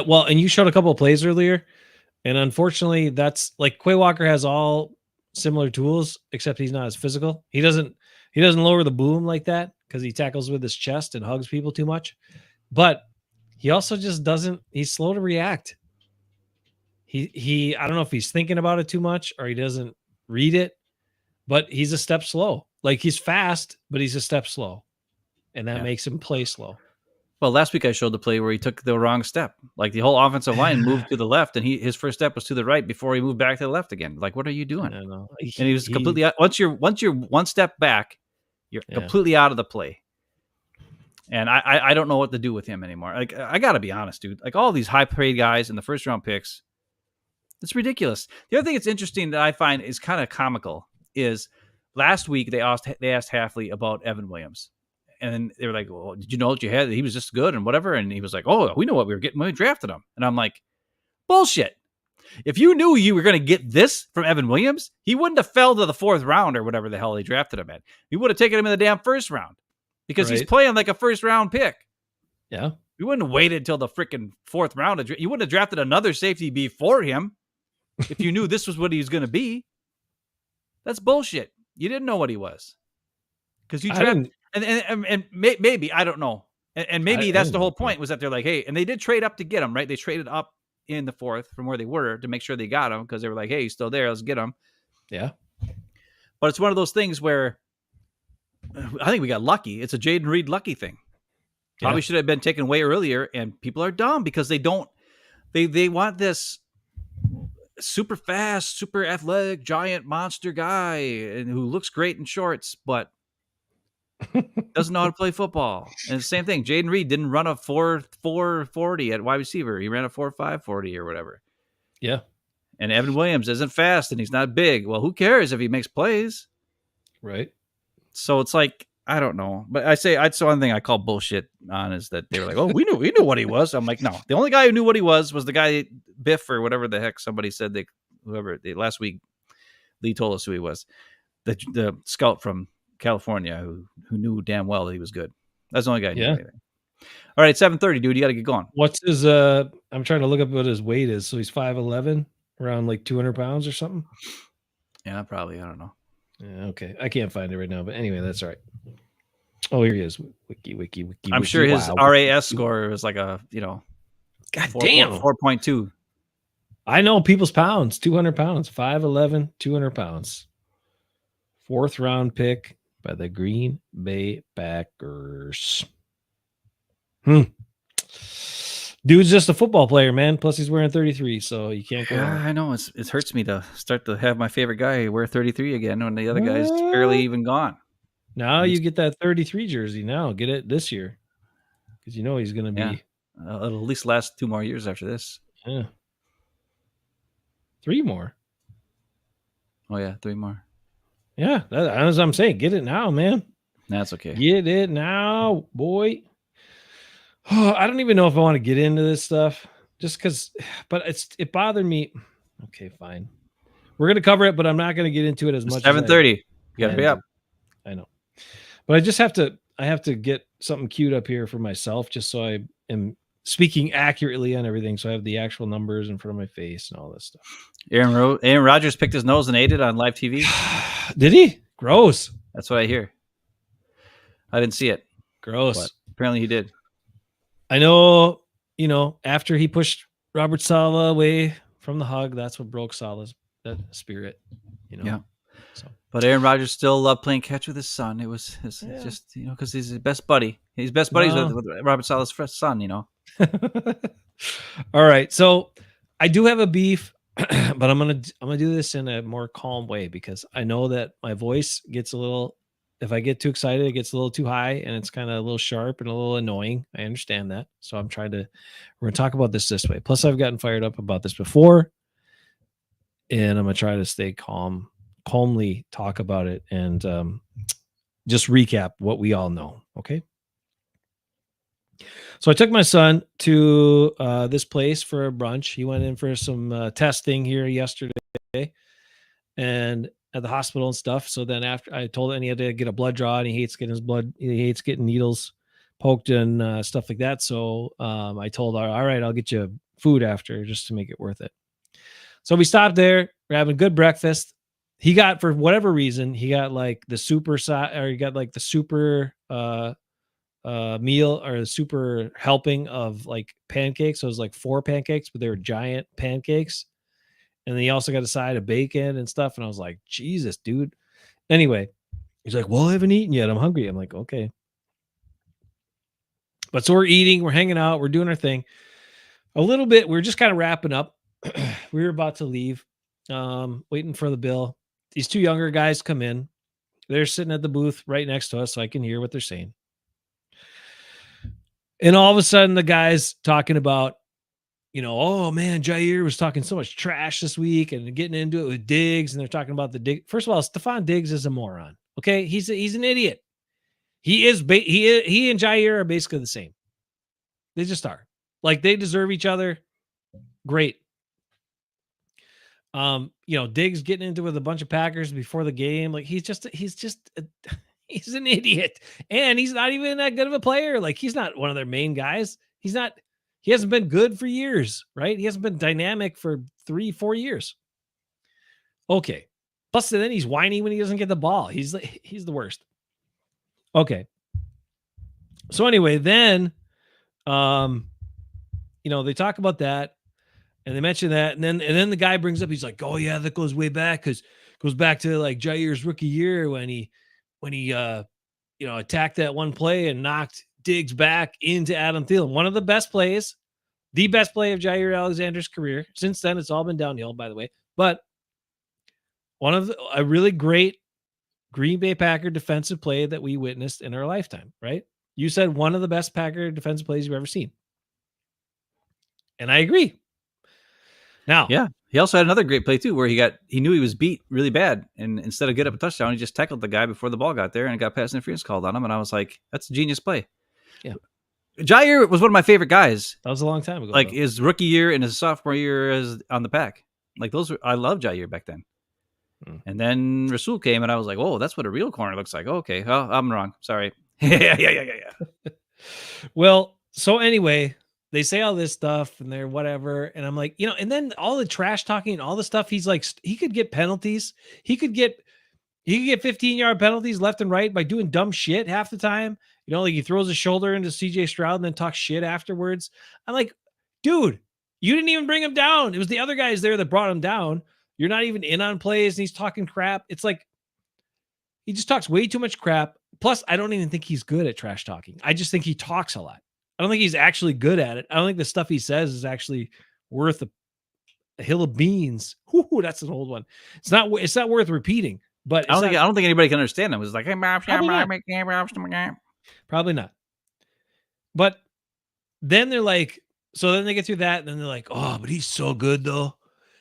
Well, and you showed a couple of plays earlier, and unfortunately, that's like Quay Walker has all similar tools, except he's not as physical. He doesn't lower the boom like that because he tackles with his chest and hugs people too much. But he also just doesn't. He's slow to react. He I don't know if he's thinking about it too much or he doesn't read it, but he's a step slow. Like he's fast, but he's a step slow, and that makes him play slow. Well, last week I showed the play where he took the wrong step. Like the whole offensive line moved to the left, and his first step was to the right before he moved back to the left again. Like, what are you doing? I don't know. And he was completely out. Once you're one step back, you're completely out of the play. And I don't know what to do with him anymore. Like, I got to be honest, dude. Like all these high paid guys in the first round picks, it's ridiculous. The other thing that's interesting that I find is kind of comical is last week they asked Hafley about Evan Williams. And they were like, well, did you know what you had? He was just good and whatever. And he was like, oh, we know what we were getting when we drafted him. And I'm like, bullshit. If you knew you were going to get this from Evan Williams, he wouldn't have fell to the 4th round or whatever the hell they drafted him at. He would have taken him in the damn 1st round because he's playing like a 1st round pick. Yeah. You wouldn't have waited until the freaking 4th round. You wouldn't have drafted another safety before him if you knew this was what he was going to be. That's bullshit. You didn't know what he was because you drafted. And maybe, I don't know. And maybe that's the whole point was that they're like, hey, and they did trade up to get him, right? They traded up in the 4th from where they were to make sure they got him because they were like, hey, he's still there. Let's get him. Yeah. But it's one of those things where I think we got lucky. It's a Jaden Reed lucky thing. Probably should have been taken way earlier. And people are dumb because they want this super fast, super athletic, giant monster guy, and who looks great in shorts, but doesn't know how to play football. And the same thing, Jaden Reed didn't run a 4.40 at wide receiver. He ran a 4.540 or whatever. Yeah. And Evan Williams isn't fast and he's not big. Well, who cares if he makes plays? Right. So it's like, I don't know. But that's the one thing I call bullshit on is that they were like, oh, we knew what he was. I'm like, no. The only guy who knew what he was the guy Biff or whatever the heck somebody said last week Lee told us who he was. The scout from California who knew damn well that he was good. That's the only guy who knew anything. All right, 7:30, dude. You got to get going. What's his I'm trying to look up what his weight is. So he's 5'11", around like 200 pounds or something. Yeah, probably. I don't know. Yeah, okay. I can't find it right now, but anyway, that's all right. Oh, here he is. Wiki. I'm sure his RAS score was like a, God damn. 4.2. I know people's pounds, 200 pounds, 5'11", 200 pounds. 4th round pick by the Green Bay Packers. Dude's just a football player, man. Plus he's wearing 33, so you can't go wrong. I know. It hurts me to start to have my favorite guy wear 33 again when the other guy's barely even gone. Now you get that 33 jersey. Now get it this year because you know he's going to be. It'll at least last 2 more years after this. Yeah. 3 more. Oh, yeah. 3 more. Yeah. As I'm saying, get it now, man. That's okay. Get it now, boy. Oh, I don't even know if I want to get into this stuff just because, but it bothered me. Okay, fine. We're going to cover it, but I'm not going to get into it as much. 7:30. You got to be up. I know. But I have to get something queued up here for myself just so I am speaking accurately on everything. So I have the actual numbers in front of my face and all this stuff. Aaron Rodgers picked his nose and ate it on live TV. Did he? Gross. That's what I hear. I didn't see it. Gross. But apparently he did. I know, after he pushed Robert Saleh away from the hug, that's what broke Saleh's that spirit, Yeah. So. But Aaron Rodgers still loved playing catch with his son. It was just, because he's his best buddy. He's best buddies with Robert Saleh's son, All right. So I do have a beef, but I'm gonna do this in a more calm way because I know that my voice gets a little, if I get too excited, it gets a little too high and it's kind of a little sharp and a little annoying. I understand that. So we're going to talk about this way. Plus I've gotten fired up about this before and I'm going to try to stay calmly talk about it and just recap what we all know. Okay. So I took my son to this place for a brunch. He went in for some testing here yesterday and at the hospital and stuff. So then after I told him he had to get a blood draw and he hates getting needles poked and stuff like that. So I told her, all right, I'll get you food after just to make it worth it. So we stopped there. We're having good breakfast. He got, for whatever reason, he got like the super meal or the super helping of like pancakes. So it was like 4 pancakes, but they were giant pancakes. And then he also got a side of bacon and stuff. And I was like, Jesus, dude. Anyway, he's like, well, I haven't eaten yet. I'm hungry. I'm like, okay. But so we're eating, we're hanging out, we're doing our thing. A little bit, we're just kind of wrapping up. We were about to leave, waiting for the bill. These 2 younger guys come in. They're sitting at the booth right next to us, so I can hear what they're saying. And all of a sudden, the guy's talking about, oh man, Jair was talking so much trash this week and getting into it with Diggs. And they're talking about the Diggs. First of all, Stephon Diggs is a moron. Okay. He's an idiot. He is, he and Jair are basically the same. They just are. Like, they deserve each other. Great. Diggs getting into it with a bunch of Packers before the game. Like, he's an idiot. And he's not even that good of a player. Like, he's not one of their main guys. He hasn't been good for years, right? He hasn't been dynamic for 3-4 years. Okay. Plus, then he's whiny when he doesn't get the ball. He's the worst. Okay. So anyway, then, they talk about that and they mention that. And then the guy brings up, he's like, oh yeah, that goes way back. Cause it goes back to like Jair's rookie year when he attacked that one play and knocked Diggs back into Adam Thielen. One of the best plays the best play of Jair Alexander's career. Since then, it's all been downhill, by the way. But a really great Green Bay Packer defensive play that we witnessed in our lifetime, right? You said one of the best Packer defensive plays you've ever seen. And I agree. Now, Yeah, he also had another great play too, where he knew he was beat really bad, and instead of get up a touchdown, he just tackled the guy before the ball got there and got pass interference called on him. And I was like, that's a genius play. Yeah. Jair was one of my favorite guys. That was a long time ago. Like though. his rookie year and his sophomore year as on the Pack. Like I love Jair back then. And then Rasul came, and I was like, "Oh, that's what a real corner looks like." Oh, okay, oh, I'm wrong. Sorry. yeah. Well, so anyway, they say all this stuff, and they're whatever, and I'm like, and then all the trash talking and all the stuff. He's like, he could get penalties. He could get 15-yard penalties left and right by doing dumb shit half the time. Like he throws his shoulder into CJ Stroud and then talks shit afterwards. I'm like, dude, you didn't even bring him down. It was the other guys there that brought him down. You're not even in on plays, and he's talking crap. It's like he just talks way too much crap. Plus, I don't even think he's good at trash talking. I just think he talks a lot. I don't think he's actually good at it. I don't think the stuff he says is actually worth a hill of beans. Ooh, that's an old one. It's not worth repeating. But I don't think anybody can understand him. It's like, probably not. But then they're like, so then they get through that, and then they're like, oh, but he's so good though.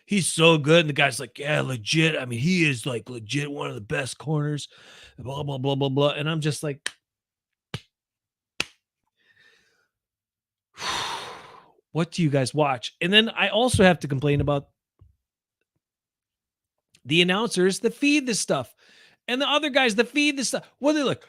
He's so good. And the guy's like, yeah, legit. I mean, he is like legit one of the best corners. Blah, blah, blah, blah, blah. And I'm just like, what do you guys watch? And then I also have to complain about the announcers that feed this stuff and the other guys that feed this stuff. What are they like?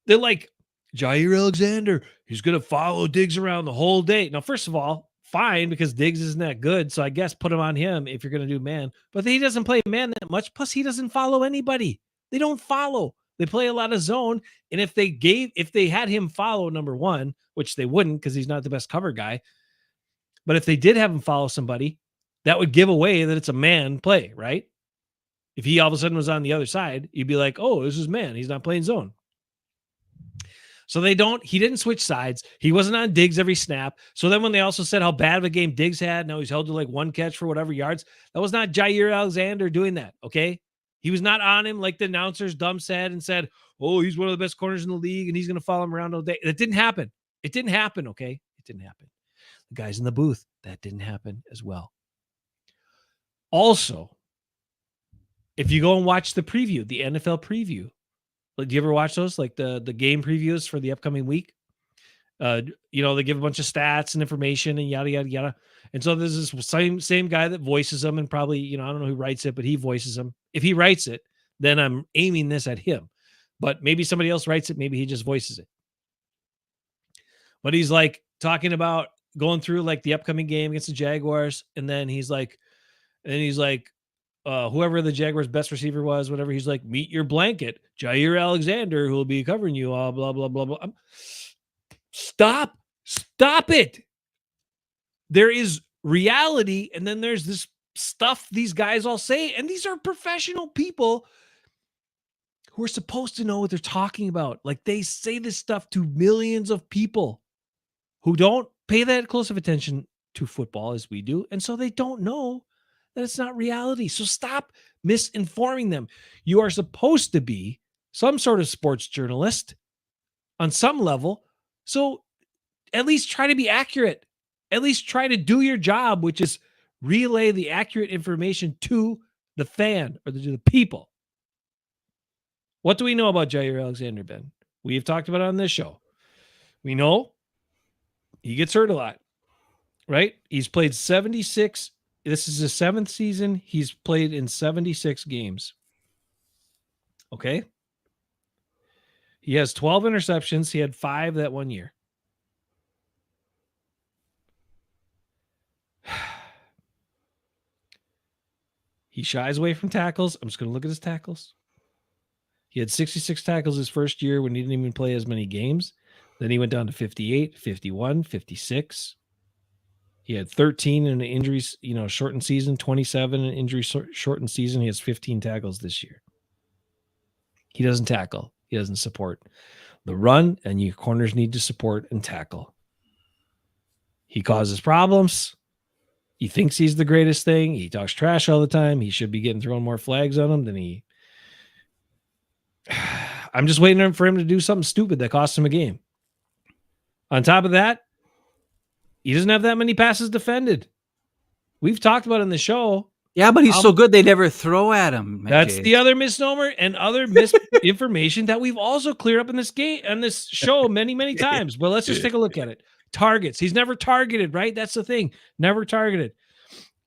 They're like, Jair Alexander, he's going to follow Diggs around the whole day. Now, first of all, fine, because Diggs isn't that good. So I guess put him on him if you're going to do man. But he doesn't play man that much. Plus, he doesn't follow anybody. They don't follow. They play a lot of zone. And if they had him follow number one, which they wouldn't because he's not the best cover guy. But if they did have him follow somebody, that would give away that it's a man play, right? If he all of a sudden was on the other side, you'd be like, oh, this is man. He's not playing zone. So he didn't switch sides. He wasn't on Diggs every snap. So then when they also said how bad of a game Diggs had, now he's held to like one catch for whatever yards, that was not Jair Alexander doing that, okay? He was not on him like the announcers dumb said and said, oh, he's one of the best corners in the league and he's going to follow him around all day. That didn't happen. It didn't happen, okay? It didn't happen. The guys in the booth, that didn't happen as well. Also, if you go and watch the preview, the NFL preview, do you ever watch those? Like the game previews for the upcoming week? They give a bunch of stats and information and yada, yada, yada. And so there's this same guy that voices them and probably, I don't know who writes it, but he voices them. If he writes it, then I'm aiming this at him. But maybe somebody else writes it. Maybe he just voices it. But he's like talking about going through like the upcoming game against the Jaguars. And then he's like, whoever the Jaguars' best receiver was, whatever, he's like, meet your blanket, Jair Alexander, who will be covering you, blah, blah, blah, blah. Stop it. There is reality, and then there's this stuff these guys all say, and these are professional people who are supposed to know what they're talking about. Like, they say this stuff to millions of people who don't pay that close of attention to football as we do, and so they don't know that it's not reality. So stop misinforming them. You are supposed to be some sort of sports journalist on some level. So at least try to be accurate. At least try to do your job, which is relay the accurate information to the fan or to the people. What do we know about Jair Alexander, Ben? We have talked about it on this show. We know he gets hurt a lot, right? He's played 76. This is his 7th season. He's played in 76 games. Okay. He has 12 interceptions. He had 5 that one year. He shies away from tackles. I'm just going to look at his tackles. He had 66 tackles his first year when he didn't even play as many games. Then he went down to 58, 51, 56. He had 13 in an injuries, shortened season, 27 in an injury shortened season. He has 15 tackles this year. He doesn't tackle. He doesn't support the run, and your corners need to support and tackle. He causes problems. He thinks he's the greatest thing. He talks trash all the time. He should be getting thrown more flags on him than he. I'm just waiting for him to do something stupid that costs him a game. On top of that, he doesn't have that many passes defended. We've talked about it in the show. Yeah, but he's so good they never throw at him. That's the other misnomer and other misinformation that we've also cleared up in this game and this show many, many times. But let's just take a look at it. Targets. He's never targeted, right? That's the thing. Never targeted.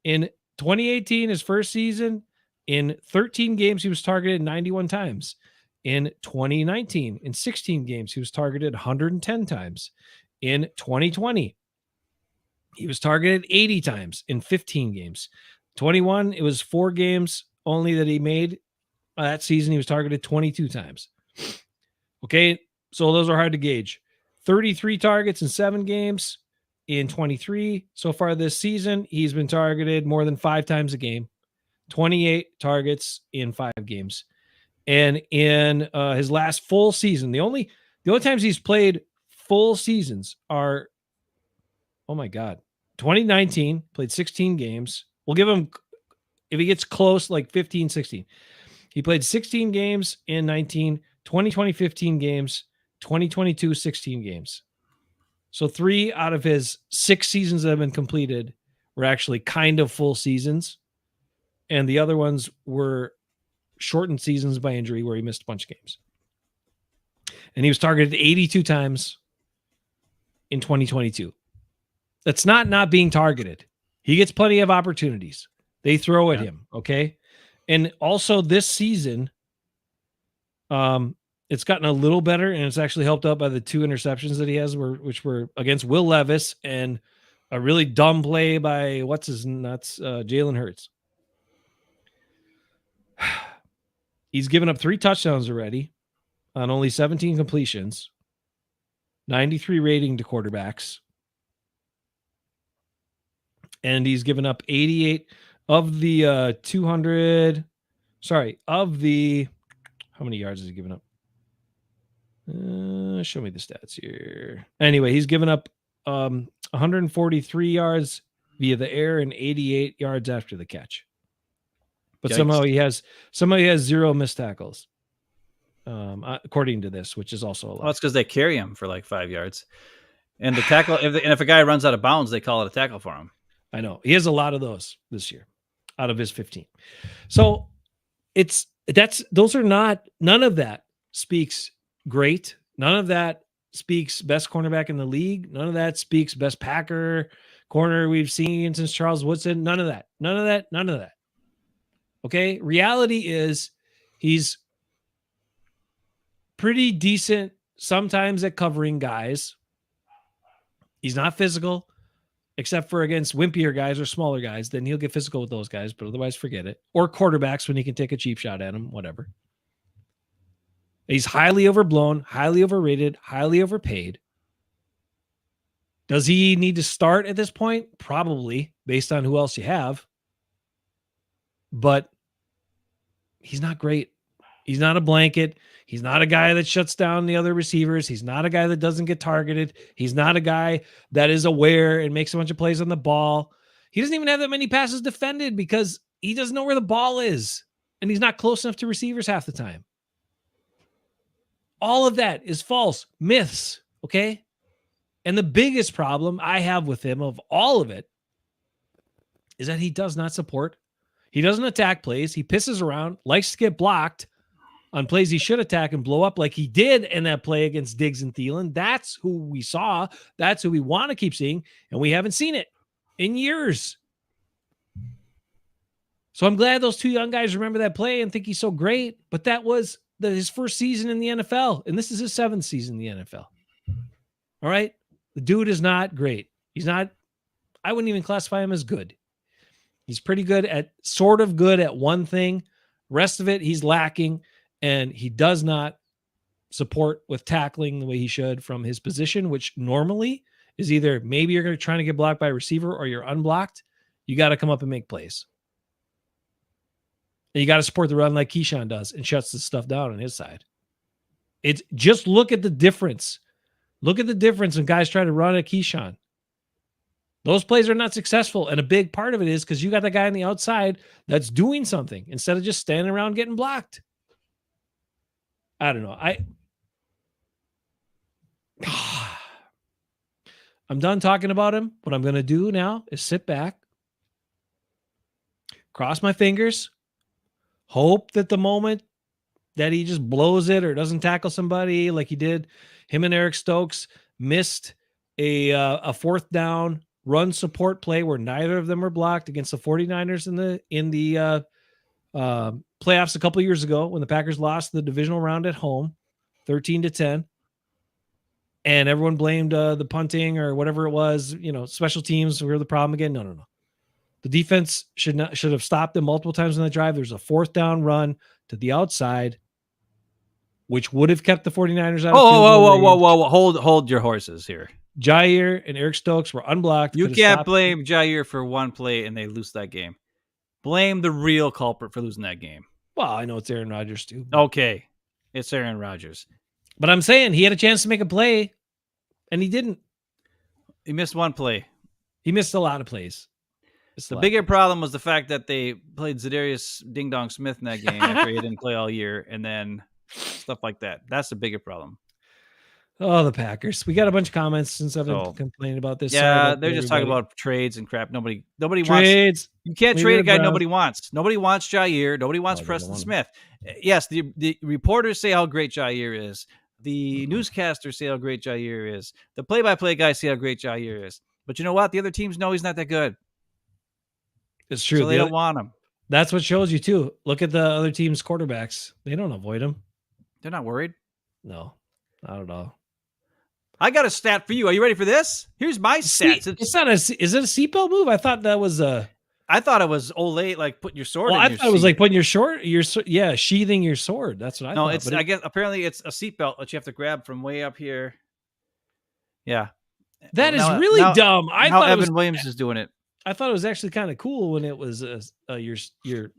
In 2018, his first season, in 13 games, he was targeted 91 times. In 2019, in 16 games, he was targeted 110 times. In 2020, he was targeted 80 times in 15 games. 21, it was 4 games only that he made. That season, he was targeted 22 times. Okay, so those are hard to gauge. 33 targets in 7 games in 23. So far this season, he's been targeted more than 5 times a game. 28 targets in 5 games. And in his last full season, the only times he's played full seasons are, oh my God, 2019, played 16 games. We'll give him, if he gets close, like 15, 16. He played 16 games in 19, 2020, 15 games, 2022, 16 games. So 3 out of his 6 seasons that have been completed were actually kind of full seasons. And the other ones were shortened seasons by injury where he missed a bunch of games. And he was targeted 82 times in 2022. That's not being targeted. He gets plenty of opportunities. They throw at him, okay? And also this season, it's gotten a little better, and it's actually helped out by the 2 interceptions that he has, which were against Will Levis and a really dumb play by Jalen Hurts. He's given up 3 touchdowns already on only 17 completions, 93 rating to quarterbacks. And he's given up 88 of the how many yards has he given up? Show me the stats here. Anyway, he's given up 143 yards via the air and 88 yards after the catch. But Yikes. somehow he has 0 missed tackles, according to this, which is also a lot. Well, that's because they carry him for like 5 yards, and the tackle. If a guy runs out of bounds, they call it a tackle for him. I know he has a lot of those this year, out of his 15. So none of that speaks great. None of that speaks best cornerback in the league. None of that speaks best Packer corner we've seen since Charles Woodson. None of that. Okay. Reality is he's pretty decent sometimes at covering guys. He's not physical, except for against wimpier guys or smaller guys. Then he'll get physical with those guys, but otherwise forget it. Or quarterbacks when he can take a cheap shot at them, whatever. He's highly overblown, highly overrated, highly overpaid. Does he need to start at this point? Probably, based on who else you have. But he's not great. He's not a blanket. He's not a guy that shuts down the other receivers. He's not a guy that doesn't get targeted. He's not a guy that is aware and makes a bunch of plays on the ball. He doesn't even have that many passes defended because he doesn't know where the ball is. And he's not close enough to receivers half the time. All of that is false myths, okay? And the biggest problem I have with him of all of it is that he does not support. He doesn't attack plays. He pisses around, likes to get blocked on plays he should attack and blow up like he did in that play against Diggs and Thielen. That's who we saw. That's who we want to keep seeing, and we haven't seen it in years. So I'm glad those 2 young guys remember that play and think he's so great, but that was his first season in the NFL, and this is his 7th season in the NFL. All right? The dude is not great. He's not, I wouldn't even classify him as good. He's pretty good at, sort of good at one thing. Rest of it, he's lacking, and he does not support with tackling the way he should from his position, which normally is either maybe you're going to try to get blocked by a receiver or you're unblocked. You got to come up and make plays. And you got to support the run like Keyshawn does and shuts the stuff down on his side. It's just look at the difference. Look at the difference when guys try to run at Keyshawn. Those plays are not successful. And a big part of it is because you got the guy on the outside that's doing something instead of just standing around getting blocked. I don't know. I'm done talking about him. What I'm going to do now is sit back, cross my fingers, hope that the moment that he just blows it or doesn't tackle somebody like he did, him and Eric Stokes missed a fourth down run support play where neither of them were blocked against the 49ers in the playoffs a couple years ago when the Packers lost the divisional round at home, 13-10. And everyone blamed the punting or whatever it was, special teams were the problem again. No. The defense should have stopped them multiple times on the drive. There's a fourth down run to the outside, which would have kept the 49ers out of field goal range. Hold your horses here. Jair and Eric Stokes were unblocked. You can't blame Jair for one play and they lose that game. Blame the real culprit for losing that game. Well, I know it's Aaron Rodgers too. Okay, it's Aaron Rodgers. But I'm saying he had a chance to make a play, and he didn't. He missed one play. He missed a lot of plays. The bigger problem was the fact that they played Zadarius Ding Dong Smith in that game after he didn't play all year, and then stuff like that. That's the bigger problem. Oh, the Packers. We got a bunch of comments since I've been complaining about this. Yeah, they're just talking about trades and crap. Nobody trades. Wants. You can't trade a guy nobody wants. Nobody wants Jair. Nobody wants Preston Smith. Yes, the reporters say how great Jair is. The newscasters say how great Jair is. The play-by-play guys say how great Jair is. But you know what? The other teams know he's not that good. It's true. So they don't want him. That's what shows you, too. Look at the other team's quarterbacks. They don't avoid him. They're not worried. No, not at all. I got a stat for you. Are you ready for this? Here's my stats. It's not is it a seatbelt move? I thought that was I thought it was Olay, like putting your sword in I your thought it was like putting sheathing your sword. That's what I thought. No, it's, I guess, apparently it's a seatbelt that you have to grab from way up here. Yeah. That is really dumb. I thought Evan Williams is doing it. I thought it was actually kind of cool when it was you're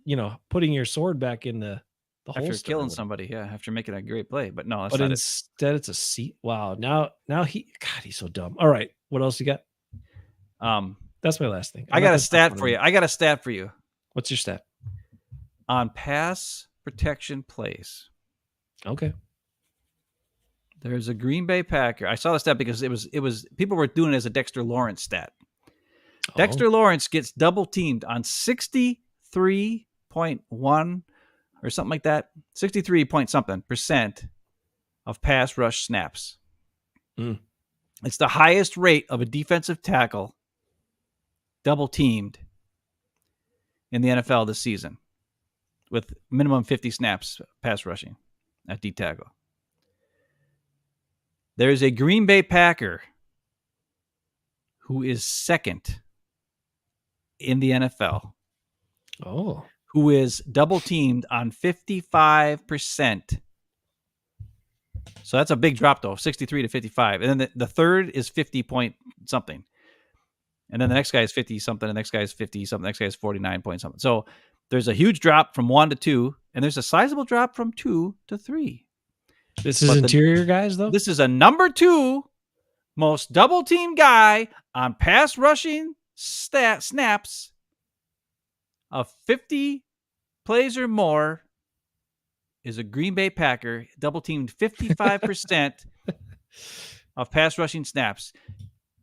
putting your sword back in the holster. After killing somebody, after making a great play. But no, that's but not instead it's a seat. Wow. Now he's so dumb. All right. What else you got? That's my last thing. I got a stat for you. What's your stat? On pass protection plays. Okay. There's a Green Bay Packer. I saw the stat because it was people were doing it as a Dexter Lawrence stat. Dexter Lawrence gets double teamed on 63.1 or something like that. 63 point something % of pass rush snaps. It's the highest rate of a defensive tackle double teamed in the NFL this season, with minimum 50 snaps pass rushing at D tackle. There's a Green Bay Packer who is second in the NFL. Who is double teamed on 55%. So that's a big drop, though, 63 to 55. And then the third is 50 point something. And then the next guy is 50 something. The next guy is 50 something. The next guy is 49 point something. So there's a huge drop from 1 to 2. And there's a sizable drop from 2 to 3. This is interior guys, though? This is a number 2 most double team guy on pass rushing snaps of 50 plays or more is a Green Bay Packer, double teamed 55% of pass rushing snaps.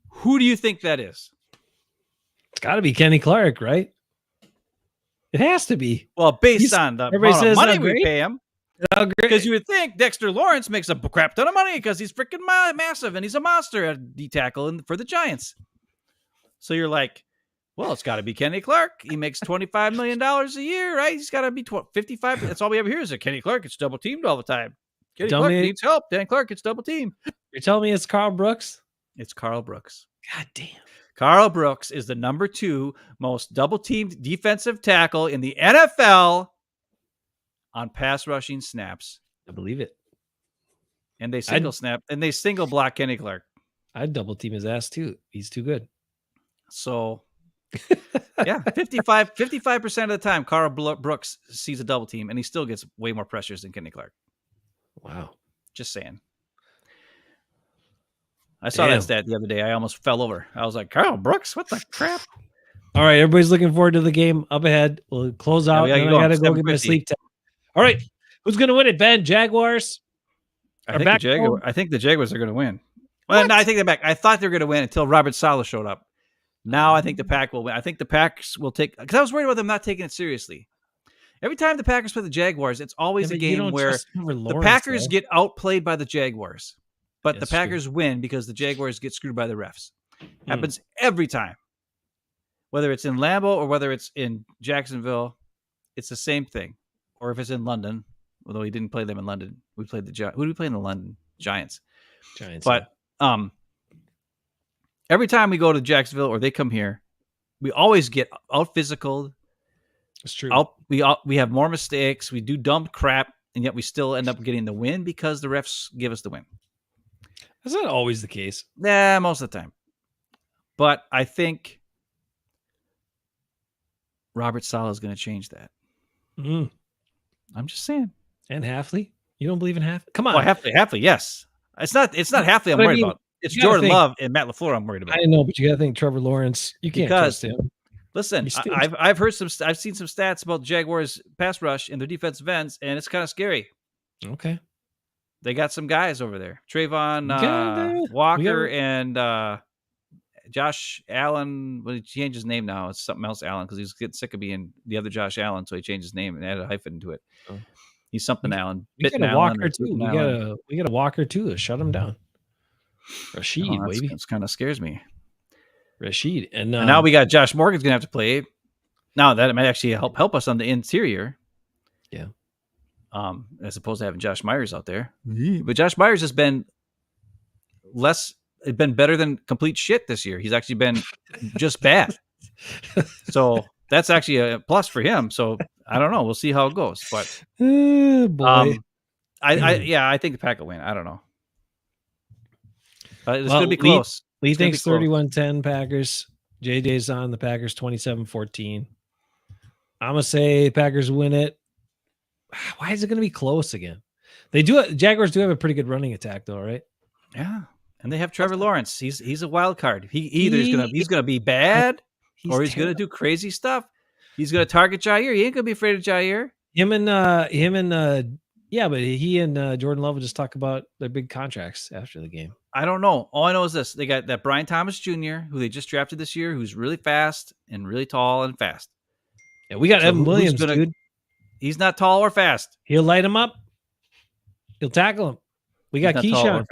Who do you think that is? It's got to be Kenny Clark, right? It has to be. Well, based on the amount of money we pay him. Because you would think Dexter Lawrence makes a crap ton of money because he's freaking massive and he's a monster at D tackle for the Giants. So you're like, well, it's got to be Kenny Clark. He makes $25 million a year, right? He's got to be 55. That's all we ever hear is that Kenny Clark gets double teamed all the time. Kenny Clark needs help. Kenny Clark gets double teamed. You're telling me it's Carl Brooks? It's Carl Brooks. God damn. Carl Brooks is the number 2 most double teamed defensive tackle in the NFL on pass rushing snaps. I believe it. And they single block Kenny Clark. I'd double team his ass too. He's too good. So, yeah, 55% of the time, Carl Brooks sees a double team, and he still gets way more pressures than Kenny Clark. Wow. Just saying. I saw Damn. that stat the other day. I almost fell over. I was like, Carl Brooks, what the crap? All right, everybody's looking forward to the game up ahead. We'll close out. we gotta And go I on got to go get my 7:50. sleep time. All right, who's going to win it, Ben? Jaguars? I think the Jaguars are going to win. Well, What? no, I take that back. I thought they were going to win until Robert Saleh showed up. Now I think the Pack will win. I think the Packers will take, because I was worried about them not taking it seriously. Every time the Packers play the Jaguars, it's always a game where the Packers get outplayed by the Jaguars, but the Packers win because the Jaguars get screwed by the refs. Happens every time. Whether it's in Lambeau or whether it's in Jacksonville, it's the same thing. Or if it's in London, although we didn't play them in London, we played who did we play in the London? Giants. But every time we go to Jacksonville or they come here, we always get out physical. It's true. We have more mistakes. We do dumb crap, and yet we still end up getting the win because the refs give us the win. That's not always the case. Yeah, most of the time. But I think Robert Saleh is going to change that. I'm just saying. And Hafley? You don't believe in Hafley? Come on. Well, Hafley, yes. It's not Hafley I'm worried about. It's Jordan Love and Matt LaFleur I'm worried about. I know, but you got to think Trevor Lawrence. You can't trust him. Listen, I've seen some stats about Jaguars pass rush and their defensive ends, and it's kind of scary. Okay. They got some guys over there. Trayvon Walker and Josh Allen. Well, he changed his name now. It's something else Allen because he's getting sick of being the other Josh Allen, so he changed his name and added a hyphen to it. Oh. He's something Allen. We got a Walker too. We got a Walker too to shut him down. Rashid, baby. That kind of scares me. Rashid, and now we got Josh Morgan's gonna have to play. Now that might actually help us on the interior. Yeah. As opposed to having Josh Myers out there, but Josh Myers has been better than complete shit this year. He's actually been just bad. So that's actually a plus for him. So I don't know. We'll see how it goes. But boy. I think the Pack will win. I don't know. It's going to be close. Lee thinks 31-10 Packers. JJ's on the Packers 27-14. I'm going to say Packers win it. Why is it going to be close again? Jaguars do have a pretty good running attack though, right? Yeah. And they have Trevor Lawrence. He's a wild card. He's going to be bad or he's going to do crazy stuff. He's going to target Jair. He ain't going to be afraid of Jair. But he and Jordan Love will just talk about their big contracts after the game. I don't know. All I know is this. They got that Brian Thomas Jr., who they just drafted this year, who's really fast and really tall and fast. Yeah, we got Evan Williams, dude. He's not tall or fast. He'll light him up. He'll tackle him. We got Keyshawn.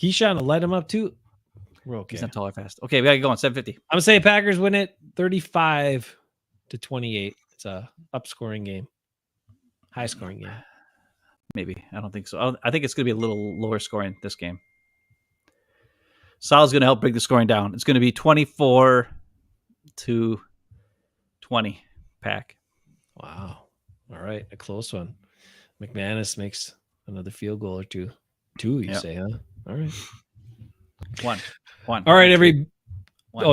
Keyshawn will light him up too. We're okay. He's not tall or fast. Okay, we got to go on 7:50. I'm going to say Packers win it 35-28. It's a up-scoring game. High-scoring game. Maybe. I don't think so. I think it's going to be a little lower scoring this game. Sal's going to help bring the scoring down. It's going to be 24-20 Pack. Wow. All right. A close one. McManus makes another field goal or two. You say, huh? All right. One. All right,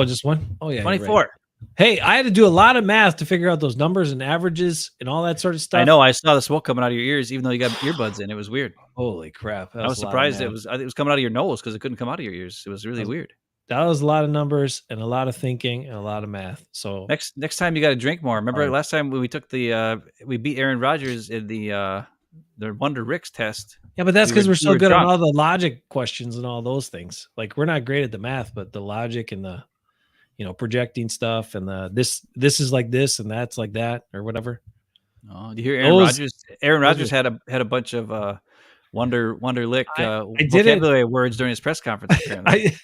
just one? Oh, yeah. 24. Right. Hey, I had to do a lot of math to figure out those numbers and averages and all that sort of stuff. I know. I saw the smoke coming out of your ears, even though you got earbuds in. It was weird. Holy crap. I was surprised it was coming out of your nose because it couldn't come out of your ears. It was really weird. That was a lot of numbers and a lot of thinking and a lot of math. So next time you got to drink more. Remember last time when we took we beat Aaron Rodgers in the Wonder Ricks test. Yeah, but that's because we're so good on all the logic questions and all those things. Like we're not great at the math, but the logic and the projecting stuff and this is like this and that's like that or whatever. Oh, do you hear Aaron Rodgers? Aaron Rodgers had a bunch of Wonder Lick vocabulary words during his press conference. I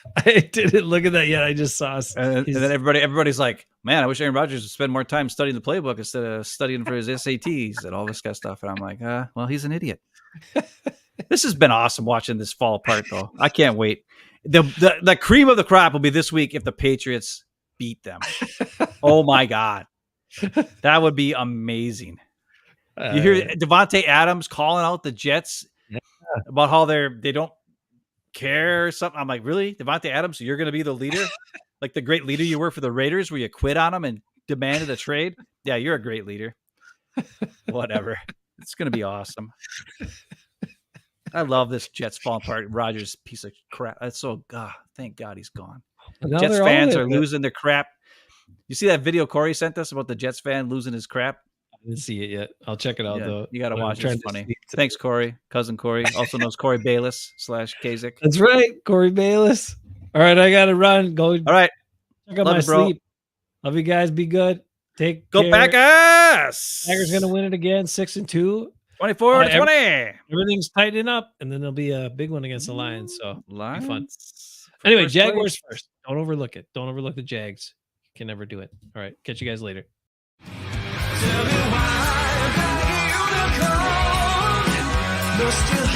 didn't look at that yet. I just saw. And then everybody's like, "Man, I wish Aaron Rodgers would spend more time studying the playbook instead of studying for his SATs and all this kind of stuff." And I'm like, well, he's an idiot. This has been awesome watching this fall apart, though. I can't wait. The cream of the crop will be this week if the Patriots beat them. Oh my God, that would be amazing. You hear Devontae Adams calling out the Jets about how they don't care or something. I'm like, really, Devontae Adams? You're going to be the leader, like the great leader you were for the Raiders, where you quit on them and demanded a trade. Yeah, you're a great leader. Whatever. It's going to be awesome. I love this Jets falling apart. Rodgers piece of crap. That's so. Thank God he's gone. Now Jets they're all fans there, are but losing their crap. You see that video Corey sent us about the Jets fan losing his crap? I didn't see it yet. I'll check it out Yeah, though. you got to But I'm watch it. trying It's to funny. see it. Thanks, Corey. Cousin Corey, also knows Corey Bayless / Kasich. That's right, Corey Bayless. All right, I gotta run. Go All right, check out love my you, bro. sleep. Love you guys. Be good. Take Go care. Packers! Packers gonna win it again, 6-2. 24-20. Everything's tightening up, and then there'll be a big one against the Lions. So Lions. be fun. Anyway, First Jaguars place. first. Don't overlook it. Don't overlook the Jags. You can never do it. All right, catch you guys later. Tell me why that unicorn, they're still